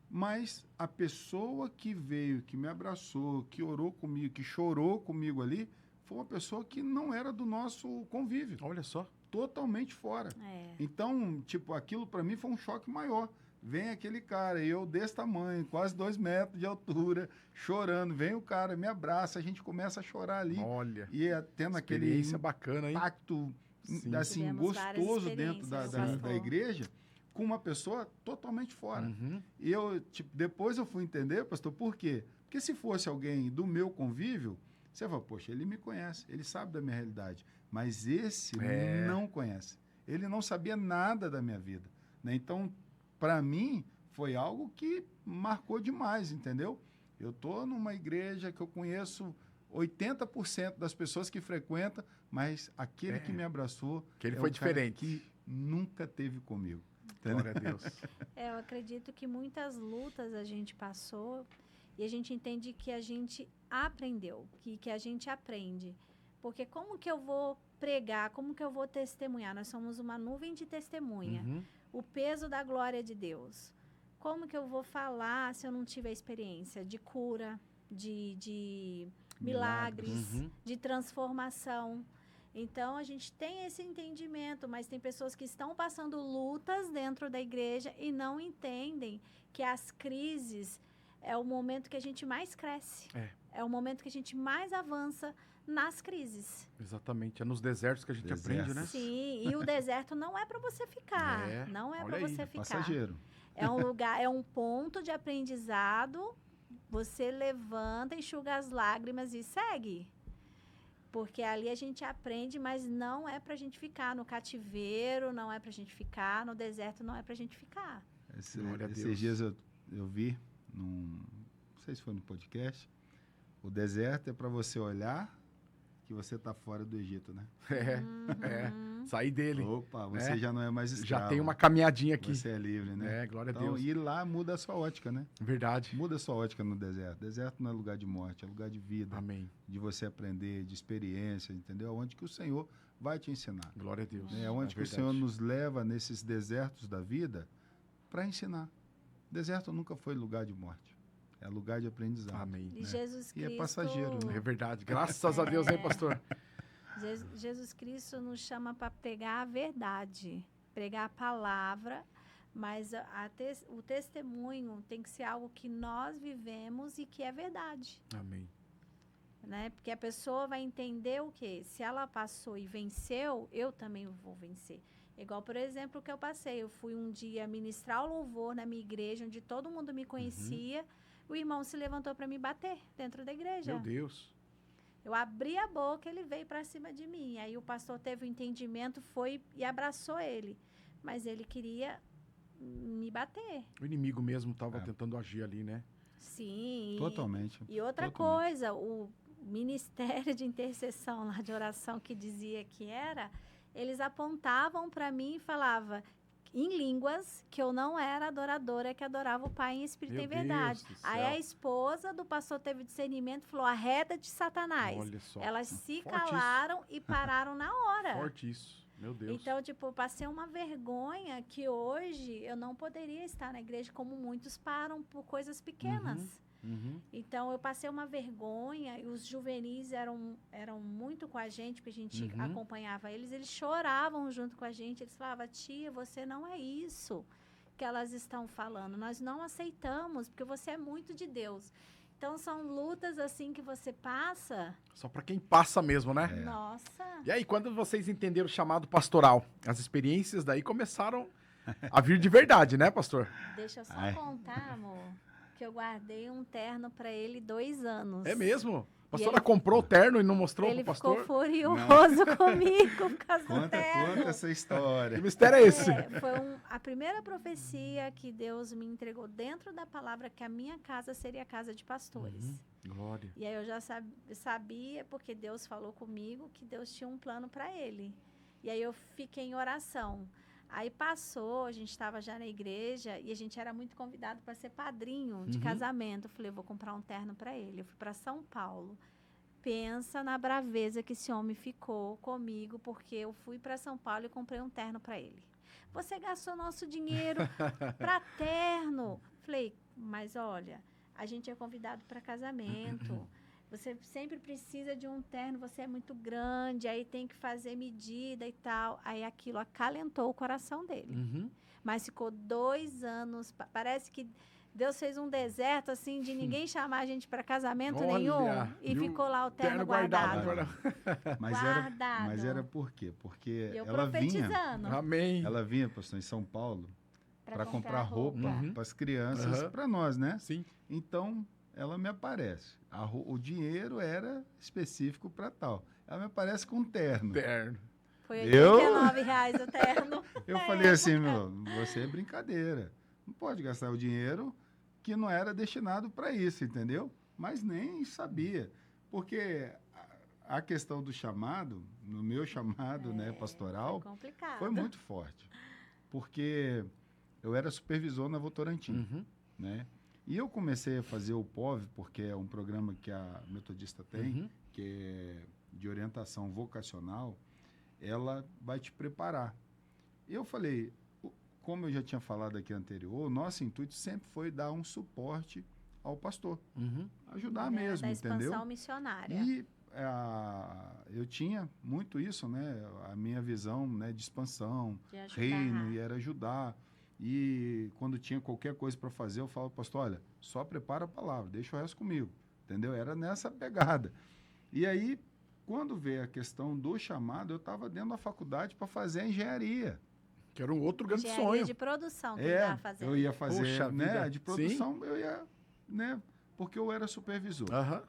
mas a pessoa que veio, que me abraçou, que orou comigo, que chorou comigo ali, foi uma pessoa que não era do nosso convívio, Olha só. totalmente fora. É. Então, tipo, aquilo para mim foi um choque maior. Vem aquele cara, eu desse tamanho, quase 2 metros de altura, chorando. Vem o cara, me abraça, a gente começa a chorar ali. Olha. E tendo aquele Experiência bacana, hein? impacto, Sim. assim, Tivemos várias gostoso dentro experiências, da pastor. igreja, com uma pessoa totalmente fora. Uhum. E eu, tipo, depois eu fui entender, pastor, por quê? Porque se fosse alguém do meu convívio, você fala, poxa, ele me conhece, ele sabe da minha realidade. Mas esse não conhece. Ele não sabia nada da minha vida. Né? Então, para mim, foi algo que marcou demais, entendeu? Eu estou numa igreja que eu conheço 80% das pessoas que frequentam, mas aquele que me abraçou Que ele é foi o cara diferente. que nunca teve comigo. Glória a Deus. Eu acredito que muitas lutas a gente passou e a gente entende que a gente aprendeu, que a gente aprende. Porque como que eu vou pregar, como que eu vou testemunhar? Nós somos uma nuvem de testemunha. Uhum. O peso da glória de Deus. Como que eu vou falar se eu não tiver experiência de cura, de milagres, Uhum. de transformação? Então, a gente tem esse entendimento, mas tem pessoas que estão passando lutas dentro da igreja e não entendem que as crises é o momento que a gente mais cresce. É o momento que a gente mais avança nas crises. Exatamente. É nos desertos que a gente Desertos. aprende, né? Sim, e o deserto não é para você ficar. É, Não é olha para aí, você É ficar. passageiro. É um lugar, é um ponto de aprendizado. Você levanta, enxuga as lágrimas e segue. Porque ali a gente aprende, mas não é pra gente ficar no cativeiro, não é pra gente ficar no deserto, não é pra gente ficar. Glória a Deus. Esses dias eu vi, não sei se foi no podcast, o deserto é para você olhar que você está fora do Egito, né? Uhum. Sair dele. Opa, você É. já não é mais escravo. Já tem uma caminhadinha aqui. Você é livre, né? É, glória a Então, Deus. ir lá muda a sua ótica, né? Verdade. Muda a sua ótica no deserto. Deserto não é lugar de morte, é lugar de vida, Amém. de você aprender, de experiência, entendeu? Onde que o Senhor vai te ensinar. Glória a Deus. Né? Onde que o Senhor nos leva nesses desertos da vida para ensinar. Deserto nunca foi lugar de morte. É lugar de aprendizado. Amém. E Jesus E é Cristo. passageiro, né? É verdade. Graças a Deus, hein, pastor? Jesus Cristo nos chama para pregar a verdade, pregar a palavra, mas o testemunho tem que ser algo que nós vivemos e que é verdade. Amém. Né? Porque a pessoa vai entender o quê? Se ela passou e venceu, eu também vou vencer. Igual, por exemplo, o que eu passei. Eu fui um dia ministrar o louvor na minha igreja, onde todo mundo me conhecia. O irmão se levantou para me bater dentro da igreja. Meu Deus. Eu abri a boca, ele veio para cima de mim. Aí o pastor teve o entendimento, foi e abraçou ele. Mas ele queria me bater. O inimigo mesmo estava É. tentando agir ali, né? Sim. Totalmente. E outra Totalmente. coisa, o ministério de intercessão lá de oração que dizia que era, eles apontavam para mim e falavam em línguas que eu não era adoradora, que adorava o Pai em espírito Meu e em verdade. Deus do Aí céu. a esposa do pastor teve discernimento e falou: arreda de Satanás. Olha só. Elas se Forte isso. calaram e pararam na hora. Forte isso. Meu Deus. Então, tipo, eu passei uma vergonha que hoje eu não poderia estar na igreja como muitos param por coisas pequenas. Uhum. Então, eu passei uma vergonha e os juvenis eram muito com a gente, porque a gente Uhum. acompanhava eles choravam junto com a gente. Eles falavam: tia, você não é isso que elas estão falando. Nós não aceitamos, porque você é muito de Deus. Então, são lutas assim que você passa. Só para quem passa mesmo, né? Nossa! E aí, quando vocês entenderam o chamado pastoral, as experiências daí começaram a vir de verdade, né, pastor? Deixa eu só Ai. contar, amor, que eu guardei um terno para ele 2 anos. É mesmo? A pastora ele- comprou o terno e não mostrou Ele pro ficou pastor? furioso comigo por causa do Conta terno. essa história. Que mistério é esse? Foi a primeira profecia que Deus me entregou dentro da palavra que a minha casa seria a casa de pastores. Uhum. Glória. E aí eu já sabia, porque Deus falou comigo, que Deus tinha um plano para ele. E aí eu fiquei em oração. Aí passou, a gente estava já na igreja e a gente era muito convidado para ser padrinho de Uhum. casamento. Eu falei: eu vou comprar um terno para ele. Eu fui para São Paulo. Pensa na braveza que esse homem ficou comigo, porque eu fui para São Paulo e comprei um terno para ele. Você gastou nosso dinheiro para terno. Falei: mas olha, a gente é convidado para casamento. Você sempre precisa de um terno, você é muito grande, aí tem que fazer medida e tal. Aí aquilo acalentou o coração dele. Uhum. Mas ficou 2 anos. Parece que Deus fez um deserto, assim, de ninguém chamar a gente para casamento Olha, nenhum. E e o ficou lá o terno guardado. guardado. Mas Guardado. era por quê? Porque E eu ela vinha, profetizando. Amém. pastor, em São Paulo, para pra comprar roupa Uhum. para as crianças, Aham. para nós, né? Sim. Então, ela me aparece. O dinheiro era específico para tal. Ela me aparece com um terno. Terno. Foi Eu? R$89 o terno. Eu falei assim, meu, você é brincadeira. Não pode gastar o dinheiro que não era destinado para isso, entendeu? Mas nem sabia. Porque a questão do chamado, no meu chamado, né, pastoral, Foi complicado. foi muito forte. Porque eu era supervisor na Votorantim, Uhum. né? E eu comecei a fazer o POV, porque é um programa que a Metodista tem, Uhum. que é de orientação vocacional, ela vai te preparar. E eu falei, como eu já tinha falado aqui anterior, o nosso intuito sempre foi dar um suporte ao pastor, Uhum. ajudar Né, mesmo, da expansão entendeu? missionária. E eu tinha muito isso, né? A minha visão, né, de expansão, De ajudar. reino, e era ajudar. E quando tinha qualquer coisa para fazer, eu falava, pastor, olha, só prepara a palavra, deixa o resto comigo, entendeu? Era nessa pegada. E aí, quando veio a questão do chamado, eu estava dentro da faculdade para fazer a engenharia. Que era um outro grande Engenharia sonho. de produção que ele estava fazendo. Eu ia fazer, Poxa né? vida. A de produção, eu ia, né? Porque eu era supervisor Aham.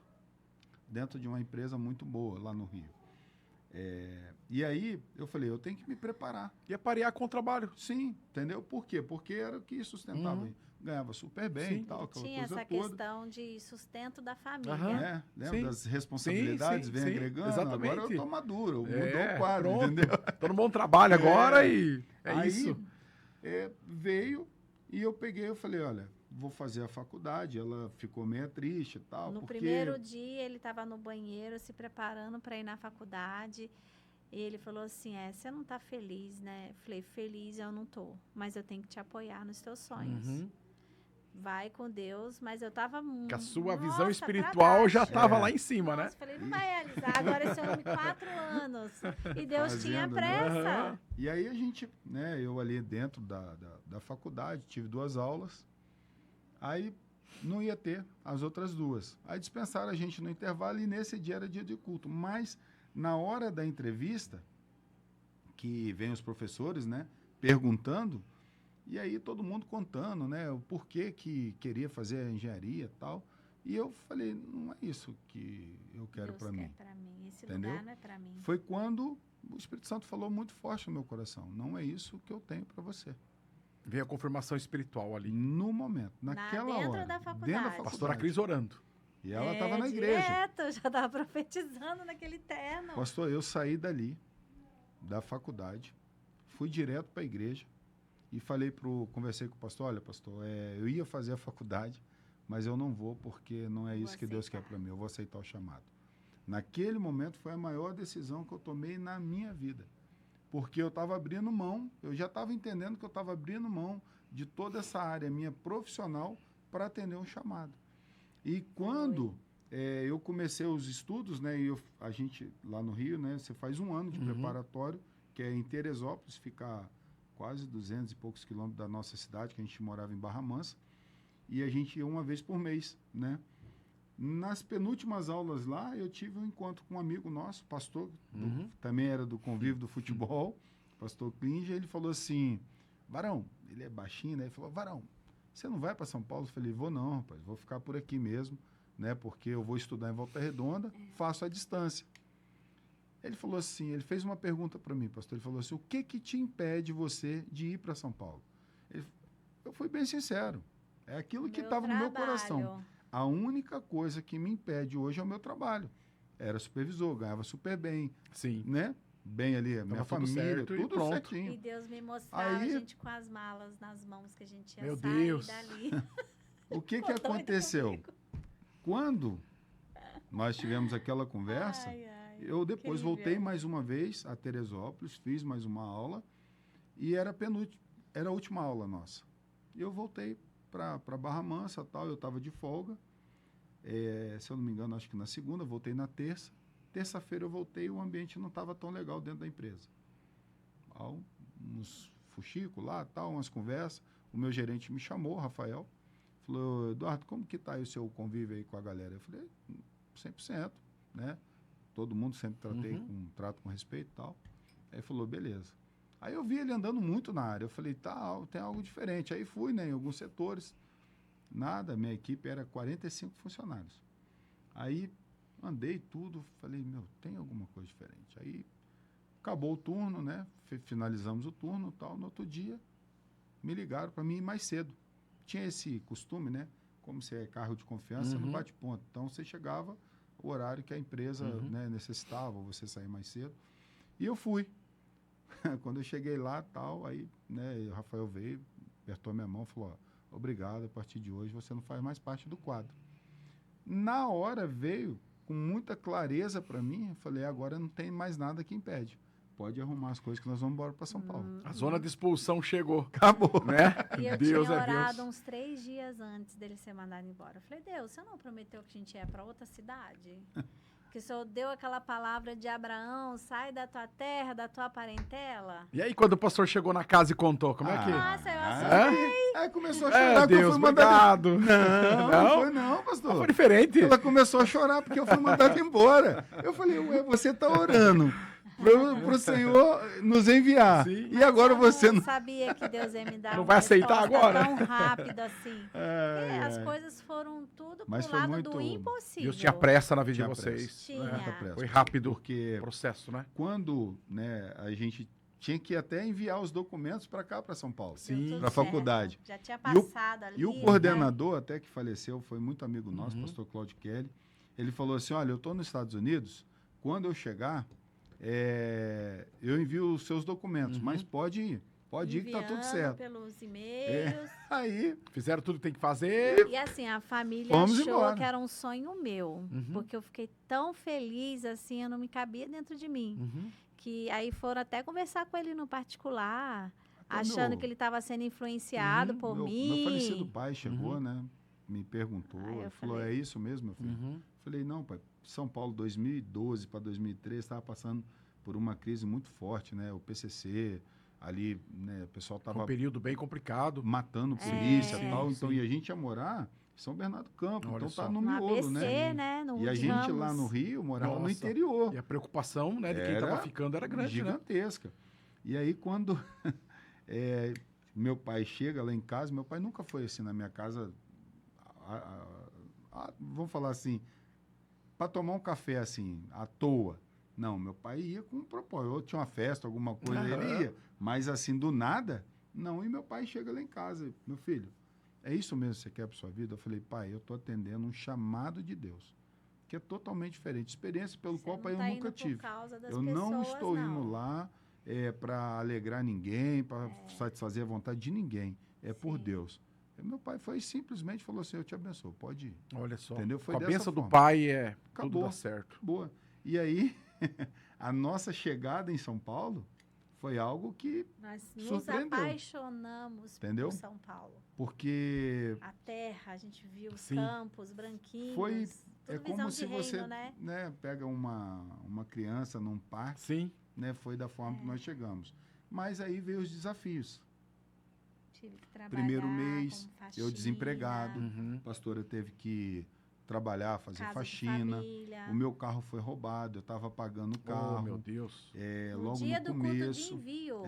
dentro de uma empresa muito boa lá no Rio. E aí eu falei, eu tenho que me preparar. Ia parear com o trabalho. Sim, entendeu? Por quê? Porque era o que sustentava. Ganhava super bem Sim. e tal, Ele aquela tinha coisa essa toda. questão de sustento da família. Aham. Né? Lembra Sim. das responsabilidades, Sim, vem sim, agregando. exatamente. Agora eu tô maduro, mudou É, o quadro, pronto. entendeu? Tô no bom trabalho agora e é Aí, isso. veio e eu peguei, eu falei, olha, vou fazer a faculdade. Ela ficou meio triste e tal. No porque... primeiro dia, ele estava no banheiro se preparando para ir na faculdade. E ele falou assim, você não está feliz, né? Eu falei, feliz eu não tô, mas eu tenho que te apoiar nos teus sonhos. Uhum. Vai com Deus, mas eu estava muito... Que a sua visão espiritual já estava lá em cima, né? Nossa, falei, não vai realizar. Agora esse homem, 4 anos. E Deus tinha Fazendo, né? pressa. Aham. E aí a gente, né, eu ali dentro da faculdade, tive 2 aulas, aí não ia ter as outras 2. Aí dispensaram a gente no intervalo e nesse dia era dia de culto. Mas na hora da entrevista, que vem os professores, né, perguntando, e aí todo mundo contando, né, o porquê que queria fazer a engenharia e tal. E eu falei, não é isso que eu quero para mim. Pra mim. Esse Entendeu? lugar não é para mim. Foi quando o Espírito Santo falou muito forte no meu coração. Não é isso que eu tenho para você. Veio a confirmação espiritual ali. No momento, naquela dentro hora. da faculdade. Dentro da Pastora faculdade. Cris orando. E ela estava na igreja. Direto, eu já estava profetizando naquele terno. Pastor, eu saí dali, da faculdade, fui direto para a igreja e conversei com o pastor, olha, pastor, eu ia fazer a faculdade, mas eu não vou porque não é isso que Deus quer para mim, eu vou aceitar o chamado. Naquele momento foi a maior decisão que eu tomei na minha vida, porque eu estava abrindo mão, eu já estava entendendo que eu estava abrindo mão de toda essa área minha profissional para atender um chamado. E quando eu comecei os estudos, né, a gente lá no Rio, né, você faz 1 ano de preparatório, que é em Teresópolis, fica quase 200 e poucos quilômetros da nossa cidade, que a gente morava em Barra Mansa, e a gente ia uma vez por mês, né? Nas penúltimas aulas lá, eu tive um encontro com um amigo nosso, pastor, também era do convívio do futebol, pastor Klinger, ele falou assim, Varão, ele é baixinho, né? Ele falou, Varão, você não vai para São Paulo? Eu falei, vou não, rapaz, vou ficar por aqui mesmo, né? Porque eu vou estudar em Volta Redonda, faço a distância. Ele falou assim, ele fez uma pergunta para mim, pastor, ele falou assim, o que te impede você de ir para São Paulo? Eu fui bem sincero, é aquilo que estava no meu coração. A única coisa que me impede hoje é o meu trabalho. Era supervisor, ganhava super bem, Sim. né? Bem ali, a minha tudo família, certo e tudo pronto. certinho. E Deus me mostrava Aí- a gente com as malas nas mãos que a gente ia Meu sair Deus. dali. O que Ficou doido aconteceu? comigo. Quando nós tivemos aquela conversa, Ai, ai, eu depois incrível. voltei mais uma vez a Teresópolis, fiz mais uma aula e era a última aula nossa. E eu voltei para Barra Mansa, tal, eu estava de folga. Se eu não me engano, acho que na segunda, voltei na terça. Terça-feira eu voltei e o ambiente não estava tão legal dentro da empresa. Uns fuxicos lá, tal, umas conversas. O meu gerente me chamou, Rafael, falou, Eduardo, como que está aí o seu convívio aí com a galera? Eu falei, 100%, né? Todo mundo sempre trato com respeito e tal. Aí ele falou, beleza. Aí eu vi ele andando muito na área. Eu falei, tem algo diferente. Aí fui, né, em alguns setores. Nada, minha equipe era 45 funcionários. Aí andei tudo, falei, tem alguma coisa diferente. Aí acabou o turno, né? Finalizamos o turno e tal. No outro dia, me ligaram para mim ir mais cedo. Tinha esse costume, né? Como você é carro de confiança, você não bate ponto. Então, você chegava o horário que a empresa né, necessitava, você sair mais cedo. E eu fui. Quando eu cheguei lá, tal, aí né, o Rafael veio, apertou minha mão e falou, obrigado, a partir de hoje você não faz mais parte do quadro. Na hora veio com muita clareza para mim, eu falei, agora não tem mais nada que impede. Pode arrumar as coisas que nós vamos embora para São Paulo. A zona de expulsão chegou. Acabou. Né? E eu Deus tinha é orado Deus. uns 3 dias antes dele ser mandado embora. Eu falei, Deus, você não prometeu que a gente ia para outra cidade? que o Senhor deu aquela palavra de Abraão, sai da tua terra, da tua parentela. E aí, quando o pastor chegou na casa e contou, como é que... Nossa, eu Aí começou a chorar porque eu Deus, fui mandado. obrigado. Não foi não, pastor. Foi diferente. Ela começou a chorar porque eu fui mandado embora. Eu falei, ué, você tá orando pro Senhor nos enviar. Sim. E agora você não não... sabia que Deus ia me dar Não uma vai aceitar resposta agora? tão rápido assim. Ai, As ai. coisas foram tudo Mas pro foi lado muito- do impossível. Deus tinha pressa na vida de Tinha vocês. pressa. Tinha. né? Muita pressa. Foi rápido Porque o processo, né? quando, né, a gente tinha que até enviar os documentos para cá, para São Paulo, Sim. Deu tudo para a certo. faculdade. Já tinha E o- passado ali. E o né? coordenador, até que faleceu, foi muito amigo nosso, Uhum. pastor Claudio Kelly. Ele falou assim, olha, eu estou nos Estados Unidos, quando eu chegar, eu envio os seus documentos, Uhum. mas pode ir que tá tudo Enviando certo. pelos e-mails. Aí, Fizeram tudo que tem que fazer. E assim, a família Fomos achou embora. que era um sonho meu. Uhum. Porque eu fiquei tão feliz, assim, eu não me cabia dentro de mim. Uhum. Que aí foram até conversar com ele no particular, Até achando meu- que ele estava sendo influenciado por meu mim. falecido pai chegou, Uhum. né? Me perguntou, Aí eu ele falou, falei- é isso mesmo, meu filho? Uhum. Falei, não, pai, São Paulo 2012 para 2013 estava passando por uma crise muito forte, né? O PCC, ali, né, o pessoal Foi um estava período bem complicado. matando polícia e É. tal, Sim, então, sim. e a gente ia morar em São Bernardo do Campo, Olha então só. tá no No miolo, ABC, né? né? No E a de gente Ramos. lá no Rio morava no Nossa. interior, E a preocupação, né, de quem Era tava ficando era grande, né? gigantesca. E aí quando meu pai chega lá em casa, meu pai nunca foi assim na minha casa, vamos falar assim, para tomar um café assim, à toa. Não, meu pai ia com um propósito. Ou tinha uma festa, alguma coisa, Aham. ele ia. Mas assim, do nada, não. E meu pai chega lá em casa, meu filho, é isso mesmo que você quer para sua vida? Eu falei, pai, eu estou atendendo um chamado de Deus, que é totalmente diferente. Experiência pelo Você qual, não pai, eu tá nunca indo por tive. causa das Eu não pessoas, estou indo não. lá para alegrar ninguém, para satisfazer a vontade de ninguém. É por Sim. Deus. E meu pai foi simplesmente falou assim, eu te abençoo, pode ir. Olha só. Entendeu? Foi Com a dessa benção do forma. pai tudo Acabou. dá certo. Boa. E aí, a nossa chegada em São Paulo foi algo que, Nós nos Surpreendeu. apaixonamos Entendeu? por São Paulo. porque A terra, a gente viu os Sim. campos branquinhos. foi, tudo é visão como de se reino, você né? pega uma criança num parque, Sim. né? Foi da forma que nós chegamos. Mas aí veio os desafios. Tive que trabalhar Primeiro mês, como eu faxina, desempregado. Uhum. A pastora teve que trabalhar, fazer casa de faxina. família. O meu carro foi roubado, eu estava pagando o carro. Oh, meu Deus. No Logo dia no do culto de começo. envio.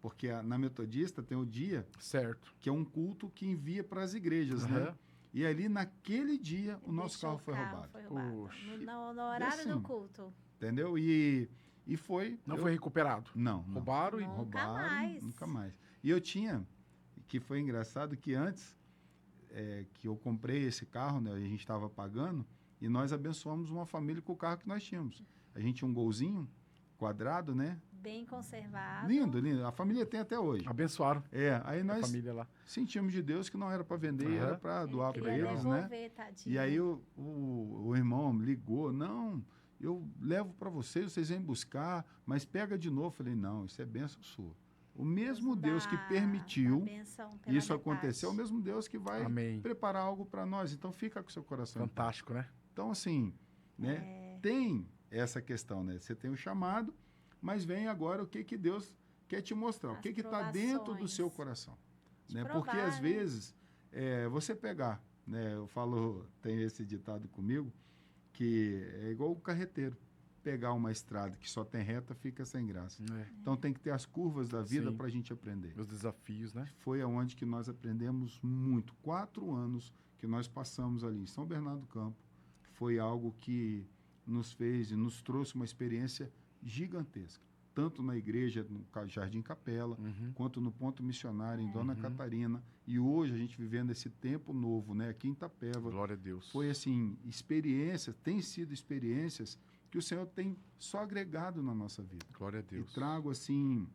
Porque na Metodista tem o dia Certo. que é um culto que envia para as igrejas, né? Aham. E ali naquele dia o nosso Deixou carro foi roubado. Foi roubado. Poxa. No horário assim, do culto. Entendeu? E foi. Não eu- foi recuperado. Não. Roubaram e. Não. Roubaram. mais. Nunca mais. E eu tinha, que foi engraçado, que antes que eu comprei esse carro, né? A gente estava pagando, e nós abençoamos uma família com o carro que nós tínhamos. A gente tinha um golzinho quadrado, né? Bem conservado. Lindo, lindo. A família tem até hoje. Abençoaram Aí a nós família lá. sentimos de Deus que não era para vender, Aham. era para doar para Queria eles, né? devolver, tadinho. E aí o irmão ligou, não, eu levo para vocês vêm buscar, mas pega de novo. Eu falei, não, isso é bênção sua. O mesmo Deus que dá permitiu bênção pela isso metade. acontecer, é o mesmo Deus que vai Amém. preparar algo para nós. Então fica com o seu coração. Fantástico, né? Então assim, né? É. Tem essa questão, né? Você tem o chamado, mas vem agora o que Deus quer te mostrar, o As que está dentro do provações. seu coração. Te Né? provar, Porque às né? vezes você pegar, né? Eu falo, tem esse ditado comigo, que é igual o carreteiro. Pegar uma estrada que só tem reta fica sem graça. É. Então tem que ter as curvas da vida Sim. para a gente aprender. Os desafios, né? Foi aonde que nós aprendemos muito. 4 anos que nós passamos ali em São Bernardo do Campo foi algo que nos fez e nos trouxe uma experiência gigantesca. Tanto na igreja, no Jardim Capela, Uhum. quanto no ponto missionário em Dona Catarina. E hoje a gente vivendo esse tempo novo, né, aqui em Itapeva. Glória a Deus. Foi assim, experiências, tem sido experiências que o Senhor tem só agregado na nossa vida. Glória a Deus. E trago, assim,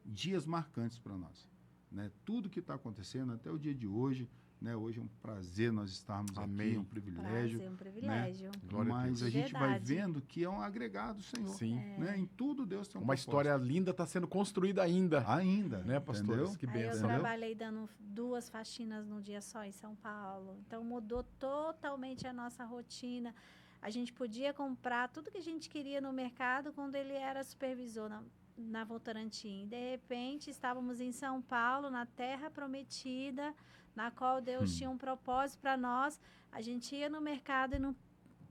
dias marcantes para nós. Né? Tudo que está acontecendo até o dia de hoje, né? Hoje é um prazer nós estarmos Amém. aqui, é um privilégio. Prazer, um privilégio. Glória a Mas Deus. a gente vai Verdade. vendo que é um agregado, Senhor. Sim. Né? Em tudo Deus tem um Uma propósito. história linda está sendo construída ainda. Ainda, Né, pastores? entendeu? Que Aí eu benção. trabalhei dando 2 faxinas num dia só em São Paulo. Então mudou totalmente a nossa rotina. A gente podia comprar tudo que a gente queria no mercado quando ele era supervisor na Votorantim. De repente, estávamos em São Paulo, na Terra Prometida, na qual Deus tinha um propósito para nós. A gente ia no mercado e não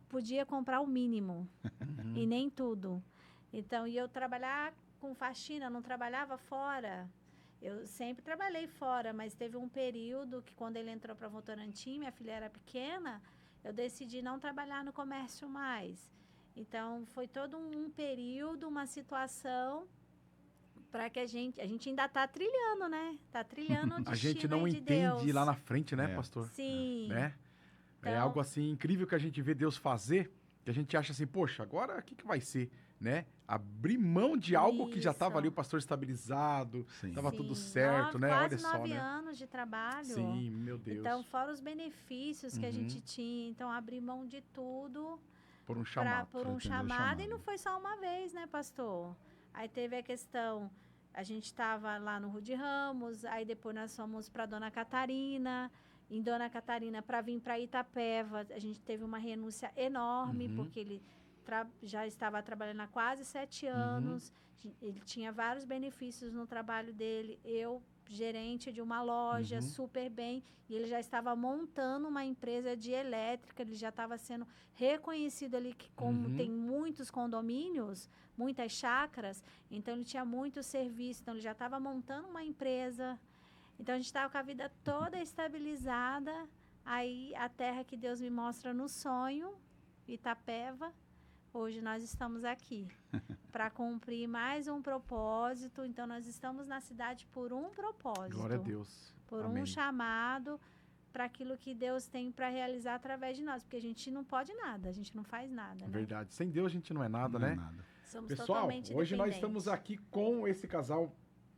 podia comprar o mínimo, e nem tudo. Então, e eu trabalhar com faxina, não trabalhava fora. Eu sempre trabalhei fora, mas teve um período que quando ele entrou para Votorantim, minha filha era pequena, eu decidi não trabalhar no comércio mais. Então, foi todo um período, uma situação para que a gente ainda está trilhando, né? Está trilhando o destino A gente não de entende Deus. lá na frente, né, pastor? Sim. Né? É Então- algo assim incrível que a gente vê Deus fazer, que a gente acha assim, poxa, agora o que vai ser, né? Abrir mão de algo que já estava Isso. ali, o pastor estabilizado, Sim. estava Sim. tudo certo, né? Quase Olha só, 9 né? anos de trabalho. Sim, meu Deus. Então, fora os benefícios que a Uhum. gente tinha. Então, abrir mão de tudo Por um chamado. por Pra um atender o chamado. E chamado. não foi só uma vez, né, pastor? Aí teve a questão, a gente estava lá no Rude Ramos, aí depois nós fomos para Dona Catarina. Em Dona Catarina, para vir para Itapeva, a gente teve uma renúncia enorme, Uhum. porque ele já estava trabalhando há quase 7 anos. Ele tinha vários benefícios no trabalho dele. Eu, gerente de uma loja, Uhum. super bem. E ele já estava montando uma empresa de elétrica. Ele já estava sendo reconhecido ali, que como Uhum. tem muitos condomínios, muitas chácaras, então ele tinha muito serviço. Então, ele já estava montando uma empresa. Então, a gente estava com a vida toda estabilizada. Aí, a terra que Deus me mostra no sonho, Itapeva, hoje nós estamos aqui para cumprir mais um propósito. Então, nós estamos na cidade por um propósito. Glória a Deus. Por Amém. um chamado para aquilo que Deus tem para realizar através de nós. Porque a gente não pode nada, a gente não faz nada, né? Verdade. Sem Deus a gente não é nada, Não né? é nada. Somos Pessoal, totalmente hoje nós dependentes. estamos aqui com esse casal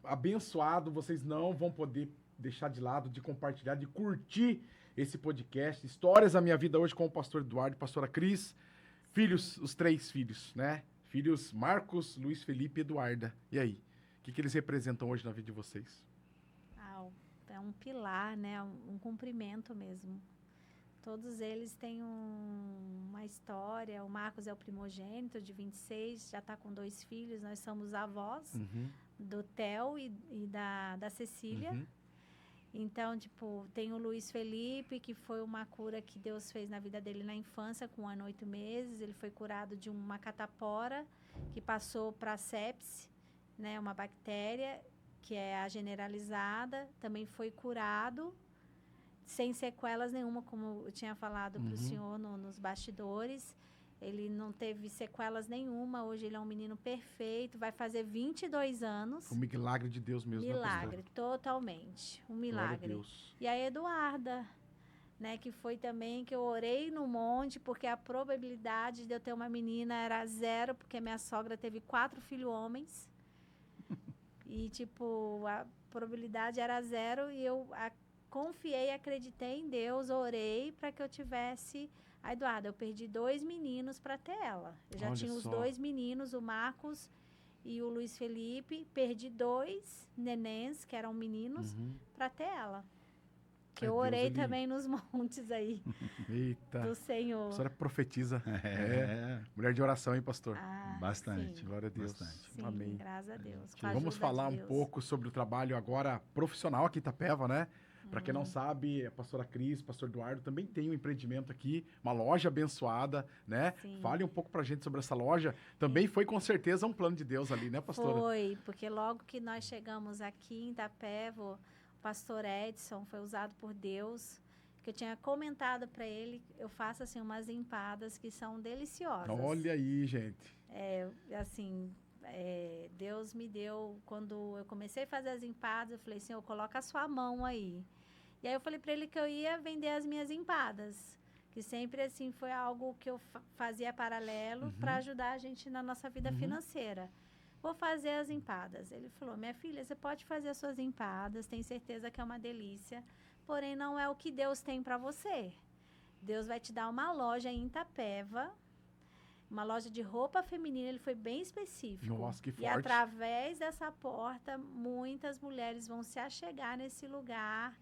abençoado. Vocês não vão poder deixar de lado, de compartilhar, de curtir esse podcast. Histórias da minha vida hoje com o pastor Eduardo e pastora Cris. Filhos, os 3 filhos, né? Filhos Marcos, Luiz Felipe e Eduarda. E aí? O que eles representam hoje na vida de vocês? É um pilar, né? Um cumprimento mesmo. Todos eles têm uma história. O Marcos é o primogênito, de 26, já está com 2 filhos. Nós somos avós do Theo e da Cecília. Uhum. Então, tipo, tem o Luiz Felipe, que foi uma cura que Deus fez na vida dele na infância, com 1 ano e 8 meses. Ele foi curado de uma catapora, que passou para sepse, né? Uma bactéria, que é a generalizada. Também foi curado, sem sequelas nenhuma, como eu tinha falado para o senhor nos bastidores. Ele não teve sequelas nenhuma. Hoje ele é um menino perfeito, vai fazer 22 anos. Um milagre de Deus mesmo, né, Milagre, pastor? totalmente. Um Glória a milagre. Deus. E a Eduarda, né, que foi também que eu orei no monte, porque a probabilidade de eu ter uma menina era 0, porque minha sogra teve 4 filhos homens. E, tipo, a probabilidade era 0 e eu confiei, acreditei em Deus, orei para que eu tivesse a Eduarda. Eu perdi 2 meninos para ter ela. Eu já Olha tinha os só. 2 meninos, o Marcos e o Luiz Felipe. Perdi 2 nenéns, que eram meninos, para ter ela. Que É, eu Deus, orei ele- também nos montes aí Eita. do A Senhor. senhora profetiza. É, Mulher de oração, hein, pastor? Ah, bastante. Sim, Glória a Deus. Bastante. sim, Amém. graças a Deus. gente- com a Vamos ajuda falar de um Deus. pouco sobre o trabalho agora profissional aqui em Itapeva, né? Para quem Uhum. não sabe, a pastora Cris, pastor Eduardo também tem um empreendimento aqui, uma loja abençoada, né? Sim. Fale um pouco pra gente sobre essa loja. Também foi com certeza um plano de Deus ali, né, pastora? Foi, porque logo que nós chegamos aqui em Itapeva, o pastor Edson foi usado por Deus, que eu tinha comentado para ele, eu faço assim umas empadas que são deliciosas. Olha aí, gente. Assim, Deus me deu, quando eu comecei a fazer as empadas, eu falei, Senhor, coloca a sua mão aí. E aí eu falei para ele que eu ia vender as minhas empadas, que sempre assim foi algo que eu fazia paralelo para ajudar a gente na nossa vida financeira. Vou fazer as empadas. Ele falou, minha filha, você pode fazer as suas empadas, tenho certeza que é uma delícia, porém não é o que Deus tem para você. Deus vai te dar uma loja em Itapeva, uma loja de roupa feminina, ele foi bem específico. Nossa, que E forte. através dessa porta, muitas mulheres vão se achegar nesse lugar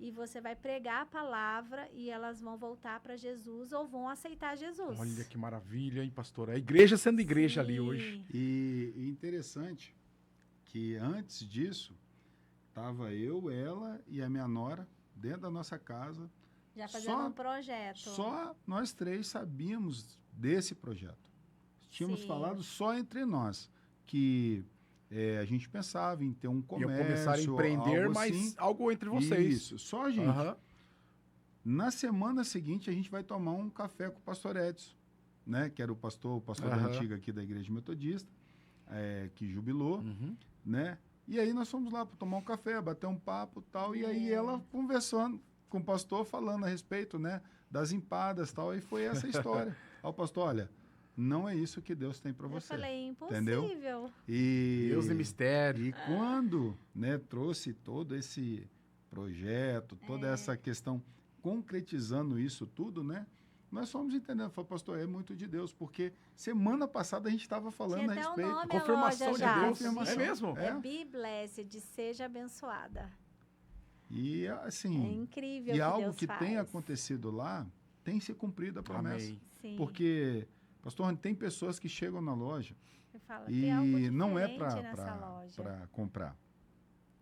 e você vai pregar a palavra e elas vão voltar para Jesus ou vão aceitar Jesus. Olha que maravilha, hein, pastora? A igreja sendo igreja ali Sim. hoje. E interessante que antes disso, tava eu, ela e a minha nora dentro da nossa casa. Já fazendo um projeto. Só nós três sabíamos desse projeto. Tínhamos Sim. falado só entre nós que a gente pensava em ter um Iam comércio, começar a empreender, algo mas assim. algo entre vocês. Isso, só a gente. Aham. Na semana seguinte, a gente vai tomar um café com o pastor Edson, né? Que era o pastor da Aham. antiga aqui da Igreja Metodista, que jubilou, Uhum. né? E aí nós fomos lá para tomar um café, bater um papo e tal. E aí É. ela conversando com o pastor, falando a respeito, né? Das empadas e tal. E foi essa história. Aí o pastor, olha, não é isso que Deus tem para Eu você. falei, entendeu? impossível. E, Deus e mistério. e quando, né, trouxe todo esse projeto, toda É. essa questão, concretizando isso tudo, né? Nós fomos entendendo, falou, pastor, é muito de Deus, porque semana passada a gente estava falando Tinha a até um respeito. nome. Confirmação loja de já, Deus. confirmação. É mesmo? É. É Be Blessed, seja abençoada. E É assim, incrível e que algo Deus que faz. tem acontecido lá, tem se cumprido a promessa. Amém. Sim. Porque, pastor, tem pessoas que chegam na loja Você fala, tem algo e não é diferente nessa loja. para comprar.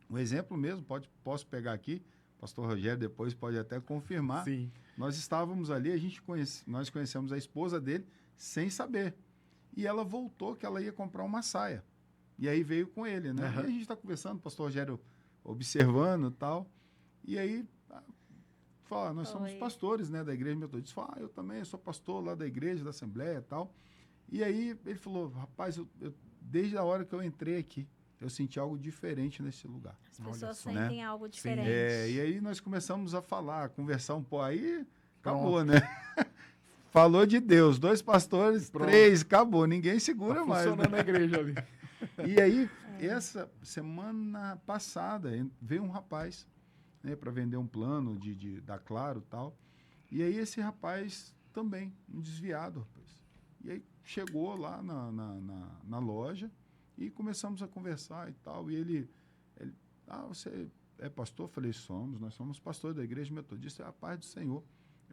Um exemplo mesmo, posso pegar aqui, pastor Rogério depois pode até confirmar. Sim. Nós estávamos ali, nós conhecemos a esposa dele sem saber. E ela voltou que ela ia comprar uma saia. E aí veio com ele, né? Aham. E a gente está conversando, o pastor Rogério observando e tal. E aí, fala, nós somos Foi. pastores, né, da igreja metodista. Fala, eu também sou pastor lá da igreja, da Assembleia e tal. E aí ele falou, rapaz, desde a hora que eu entrei aqui, eu senti algo diferente nesse lugar. As Olha pessoas só, sentem algo diferente. E aí nós começamos a falar, a conversar um pouco. Aí acabou, né? Falou de Deus, 2 pastores, Pronto. 3, acabou. Ninguém segura Tá mais. Né? funcionando a igreja ali. E aí, essa semana passada, veio um rapaz, né, para vender um plano da Claro e tal. E aí esse rapaz também, um desviado, rapaz. E aí chegou lá na loja e começamos a conversar e tal. E ele você é pastor? Eu falei, nós somos pastores da igreja metodista, é a paz do Senhor.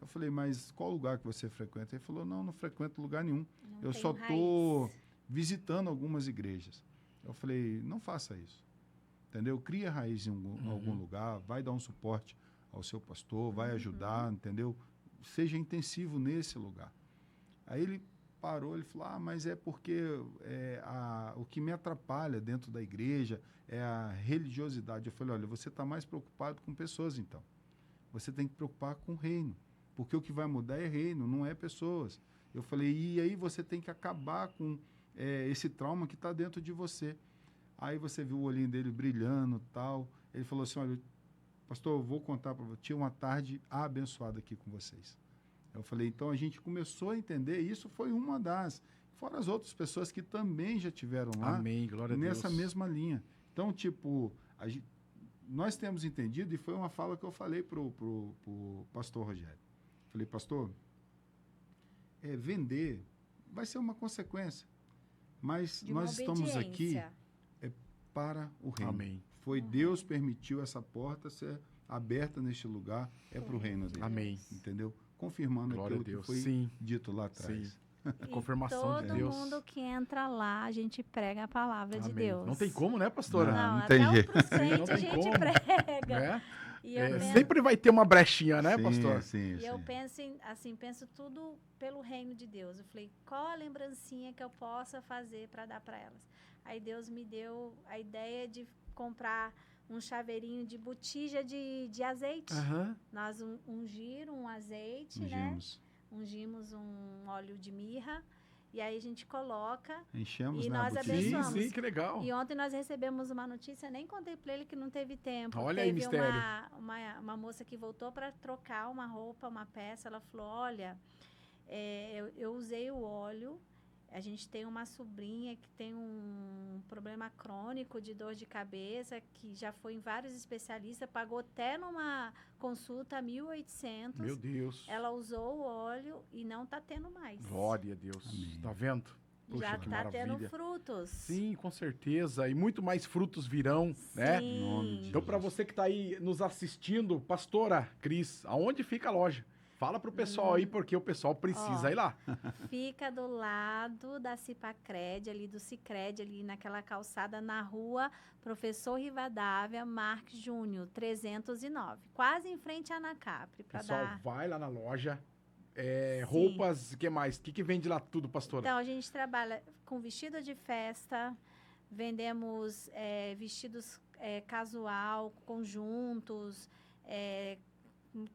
Eu falei, mas qual lugar que você frequenta? Ele falou, não frequento lugar nenhum. Não Eu tem só raiz. estou visitando algumas igrejas. Eu falei, não faça isso. Entendeu? Cria raiz em algum lugar, vai dar um suporte ao seu pastor, vai ajudar, entendeu? Seja intensivo nesse lugar. Aí ele parou, ele falou, mas é porque o que me atrapalha dentro da igreja é a religiosidade. Eu falei, olha, você está mais preocupado com pessoas, então. Você tem que preocupar com o reino, porque o que vai mudar é reino, não é pessoas. Eu falei, e aí você tem que acabar com esse trauma que está dentro de você. Aí você viu o olhinho dele brilhando e tal. Ele falou assim, olha, pastor, eu vou contar para você, tinha uma tarde abençoada aqui com vocês. Eu falei, então a gente começou a entender, e isso foi uma das, fora as outras pessoas que também já tiveram lá. Amém, glória a Deus. Nessa mesma linha. Então, tipo, nós temos entendido, e foi uma fala que eu falei pro pastor Rogério. Falei, pastor, vender vai ser uma consequência, mas De uma nós estamos aqui obediência. para o reino. Amém. Foi Deus permitiu essa porta ser aberta neste lugar, é para o reino dele. Amém. Entendeu? Confirmando Glória a aquilo que Deus. foi Sim. dito lá atrás. Sim. A confirmação todo de Deus. mundo que entra lá, a gente prega a palavra de Amém. Deus. Não tem como, né, pastora? Não Não, tem até jeito. o crente Não a tem gente como. prega. Né? E eu penso, Sempre vai ter uma brechinha, né, Sim, pastor? Sim, e eu sim. penso penso tudo pelo reino de Deus. Eu falei, qual a lembrancinha que eu possa fazer para dar para elas? Aí Deus me deu a ideia de comprar um chaveirinho de botija de azeite. Aham. Nós ungimos um azeite, né? Ungimos um óleo de mirra. E aí a gente coloca. Enchemos, E né, nós a botija. Sim, abençoamos. sim, que legal. E ontem nós recebemos uma notícia, nem contei para ele que não teve tempo. Olha aí, Teve mistério. uma moça que voltou para trocar uma roupa, uma peça. Ela falou, olha, eu usei o óleo. A gente tem uma sobrinha que tem um problema crônico de dor de cabeça, que já foi em vários especialistas, pagou até numa consulta 1.800. Meu Deus. Ela usou o óleo e não está tendo mais. Glória a Deus. Amém. Tá vendo? Puxa, Já que está tendo maravilha. frutos. Sim, com certeza. E muito mais frutos virão, né? Sim. Em nome de Então, para você que está aí nos assistindo, pastora Cris, aonde fica a loja? Fala pro pessoal aí, porque o pessoal precisa Ó. ir lá. Fica do lado da Cipacred, ali do Sicredi, ali naquela calçada na rua Professor Rivadavia Marques Júnior, 309. Quase em frente à Anacapri. Para Pessoal, dar... vai lá na loja. Sim. Roupas, o que mais? O que vende lá tudo, pastora? Então, a gente trabalha com vestido de festa, vendemos vestidos casual, conjuntos,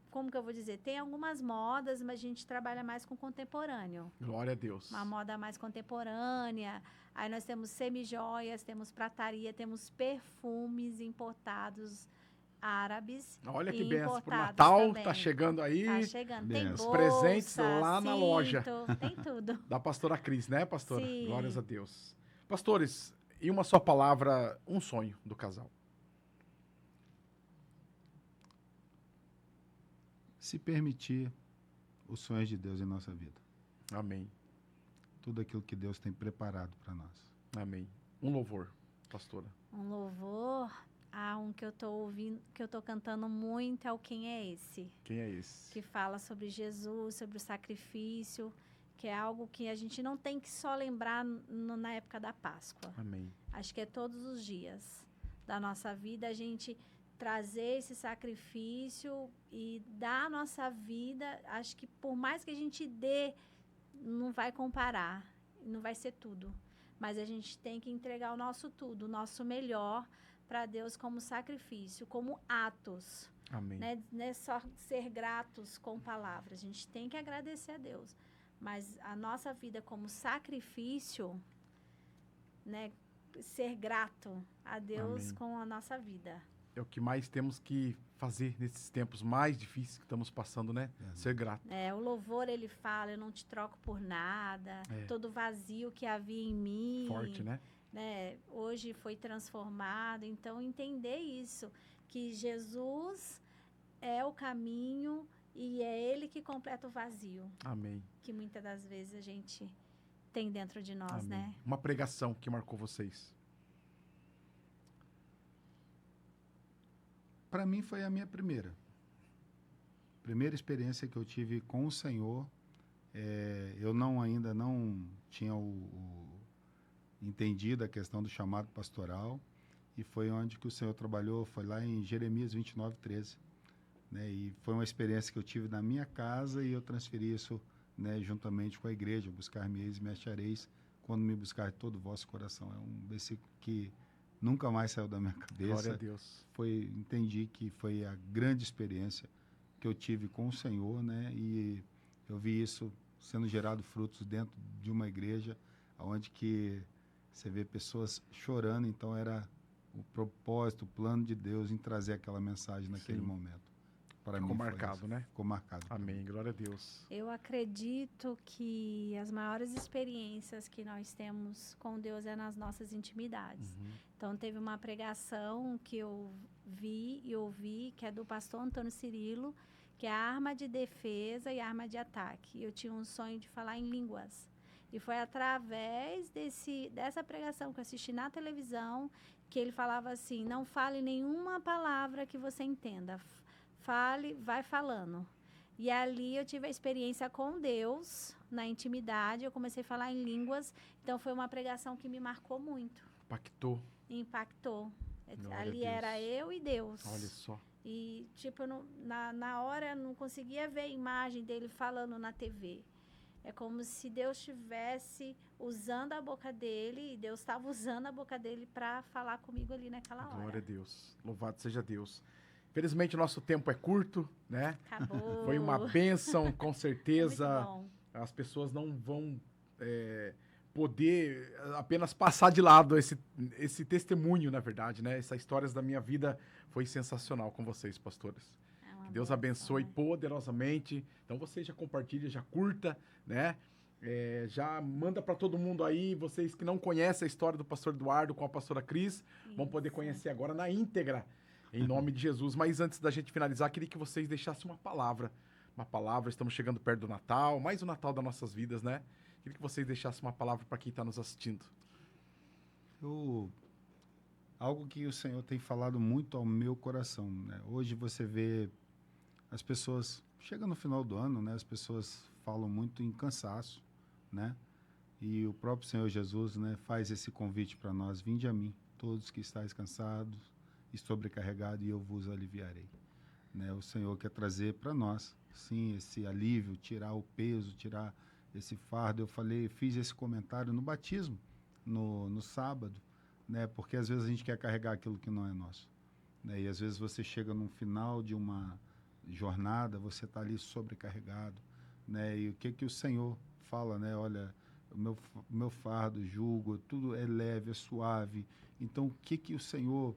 como que eu vou dizer? Tem algumas modas, mas a gente trabalha mais com contemporâneo. Glória a Deus. Uma moda mais contemporânea. Aí nós temos semijoias, temos prataria, temos perfumes importados árabes. Olha que e benção. Pro importados Natal também. tá chegando aí. Tá chegando. Tem Benção. bolsa, Presentes lá na loja. cinto, tem tudo. Da pastora Cris, né, pastora? Sim. Glórias a Deus. Pastores, em uma só palavra, um sonho do casal. Se permitir os sonhos de Deus em nossa vida. Amém. Tudo aquilo que Deus tem preparado para nós. Amém. Um louvor, pastora. Um louvor. Um que eu tô ouvindo, que eu tô cantando muito é o Quem é Esse? Quem é esse? Que fala sobre Jesus, sobre o sacrifício, que é algo que a gente não tem que só lembrar na época da Páscoa. Amém. Acho que é todos os dias da nossa vida a gente trazer esse sacrifício e dar a nossa vida. Acho que por mais que a gente dê, não vai comparar, não vai ser tudo. Mas a gente tem que entregar o nosso tudo, o nosso melhor para Deus como sacrifício, como atos. Amém. Né? Não é só ser gratos com palavras. A gente tem que agradecer a Deus. Mas a nossa vida como sacrifício, né? Ser grato a Deus Amém. com a nossa vida. É o que mais temos que fazer nesses tempos mais difíceis que estamos passando, né? Ser grato. O louvor, ele fala, eu não te troco por nada. Todo vazio que havia em mim. Forte, né? Hoje foi transformado. Então, entender isso, que Jesus é o caminho e é Ele que completa o vazio. Amém. Que muitas das vezes a gente tem dentro de nós, Amém. né? Uma pregação que marcou vocês. Para mim foi a minha primeira experiência que eu tive com o Senhor. Eu ainda não tinha entendido a questão do chamado pastoral, e foi onde que o Senhor trabalhou, foi lá em Jeremias 29:13, né? E foi uma experiência que eu tive na minha casa, e eu transferi isso, né, juntamente com a igreja: buscar-me-eis e me achareis quando me buscar de todo o vosso coração. É um versículo que nunca mais saiu da minha cabeça. Glória a Deus. Entendi que foi a grande experiência que eu tive com o Senhor, né? E eu vi isso sendo gerado frutos dentro de uma igreja, onde que você vê pessoas chorando. Então era o propósito, o plano de Deus em trazer aquela mensagem naquele Sim. momento. Para Ficou mim foi marcado, isso. né? Ficou marcado. Amém. Glória a Deus. Eu acredito que as maiores experiências que nós temos com Deus é nas nossas intimidades. Então, teve uma pregação que eu vi e ouvi, que é do pastor Antônio Cirilo, que é a arma de defesa e arma de ataque. Eu tinha um sonho de falar em línguas. E foi através dessa pregação que eu assisti na televisão, que ele falava assim: não fale nenhuma palavra que você entenda. Fale, vai falando. E ali eu tive a experiência com Deus, na intimidade. Eu comecei a falar em línguas. Então, foi uma pregação que me marcou muito. Impactou. Impactou. Glória a Ali Deus. era eu e Deus. Olha só. E, tipo, na hora eu não conseguia ver a imagem dele falando na TV. É como se Deus estivesse usando a boca dele, e Deus estava usando a boca dele para falar comigo ali naquela hora. Glória a Deus. Louvado seja Deus. Infelizmente, o nosso tempo é curto, né? Acabou. Foi uma bênção, com certeza. Muito bom. As pessoas não vão poder apenas passar de lado esse testemunho, na verdade, né? Essas histórias da minha vida foi sensacional com vocês, pastores. É uma Que Deus benção, abençoe né? poderosamente. Então, você já compartilha, já curta, né? Já manda para todo mundo aí. Vocês que não conhecem a história do pastor Eduardo com a pastora Cris, vão poder Isso. conhecer agora na íntegra, em nome de Jesus. Mas antes da gente finalizar, queria que vocês deixassem uma palavra. Estamos chegando perto do Natal, mais o Natal das nossas vidas, né? Queria que vocês deixassem uma palavra para quem está nos assistindo. Algo que o Senhor tem falado muito ao meu coração, né? Hoje você vê as pessoas, chega no final do ano, né? As pessoas falam muito em cansaço, né? E o próprio Senhor Jesus, né, faz esse convite para nós: vinde a mim, todos que estáis cansados e sobrecarregados, e eu vos aliviarei. Né? O Senhor quer trazer para nós, sim, esse alívio, tirar o peso, tirar esse fardo. Eu fiz esse comentário no batismo, no sábado, né? Porque às vezes a gente quer carregar aquilo que não é nosso, né? E às vezes você chega no final de uma jornada, você está ali sobrecarregado, né? E o que o Senhor fala, né? Olha, o meu fardo, jugo, tudo é leve, é suave. Então, o que o Senhor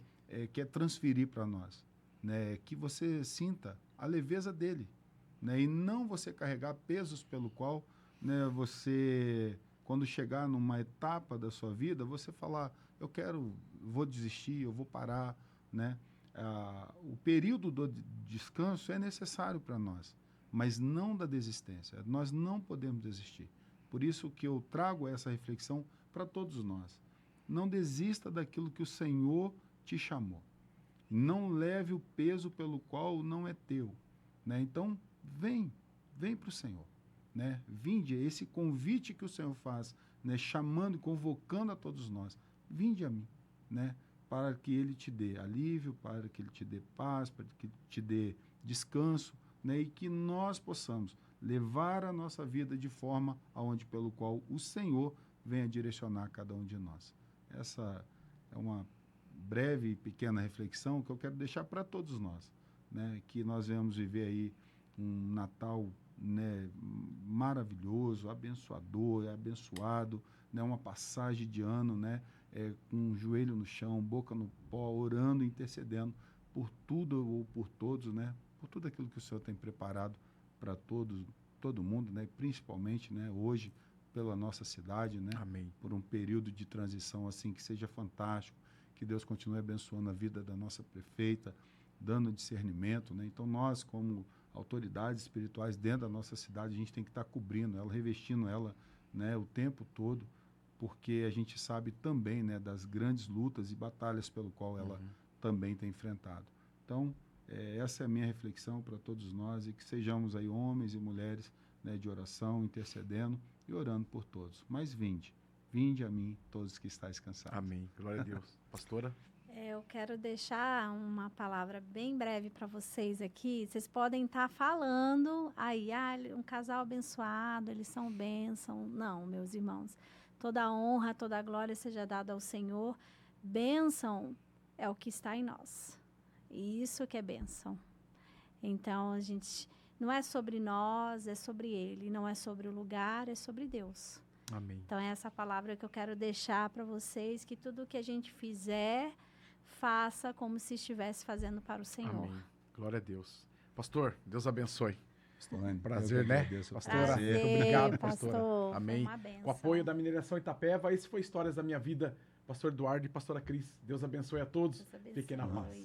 quer transferir para nós, né? Que você sinta a leveza dele, né? E não você carregar pesos pelo qual, né, você, quando chegar numa etapa da sua vida, você falar: vou desistir, eu vou parar, né? O período do descanso é necessário para nós, mas não da desistência. Nós não podemos desistir. Por isso que eu trago essa reflexão para todos nós. Não desista daquilo que o Senhor te chamou. Não leve o peso pelo qual não é teu, né? Então, vem para o Senhor, né? Vinde, esse convite que o Senhor faz, né? Chamando, convocando a todos nós. Vinde a mim, né? Para que Ele te dê alívio, para que Ele te dê paz, para que Ele te dê descanso, né? E que nós possamos levar a nossa vida de forma pelo qual o Senhor venha direcionar cada um de nós. Essa é uma breve e pequena reflexão que eu quero deixar para todos nós, né? Que nós venhamos viver aí um Natal, né, maravilhoso, abençoador, abençoado, né? Uma passagem de ano, né? Com um joelho no chão, boca no pó, orando, intercedendo por tudo ou por todos, né? Por tudo aquilo que o Senhor tem preparado para todo mundo, né? Principalmente, né, hoje, pela nossa cidade, né? Amém. Por um período de transição assim que seja fantástico, que Deus continue abençoando a vida da nossa prefeita, dando discernimento, né? Então nós, como autoridades espirituais dentro da nossa cidade, a gente tem que estar cobrindo ela, revestindo ela, né, o tempo todo, porque a gente sabe também, né, das grandes lutas e batalhas pelo qual ela também tem enfrentado. Então, essa é a minha reflexão para todos nós, e que sejamos aí homens e mulheres, né, de oração, intercedendo e orando por todos. Mas vinde a mim, todos que estáis cansados. Amém. Glória a Deus. Pastora? Eu quero deixar uma palavra bem breve para vocês aqui. Vocês podem estar falando aí, um casal abençoado, eles são bênção. Não, meus irmãos, toda a honra, toda a glória seja dada ao Senhor. Bênção é o que está em nós. E isso que é bênção. Então, a gente não é sobre nós, é sobre Ele. Não é sobre o lugar, é sobre Deus. Amém. Então, é essa palavra que eu quero deixar para vocês, que tudo que a gente fizer, faça como se estivesse fazendo para o Senhor. Amém. Glória a Deus. Pastor, Deus abençoe. Pastor, Prazer, né? Pastora, Prazer, muito obrigado, pastor. pastora. Amém. Foi uma bênção. Com o apoio da Mineração Itapeva, esse foi Histórias da Minha Vida, pastor Eduardo e pastora Cris. Deus abençoe a todos. Deus abençoe. Fiquem na paz.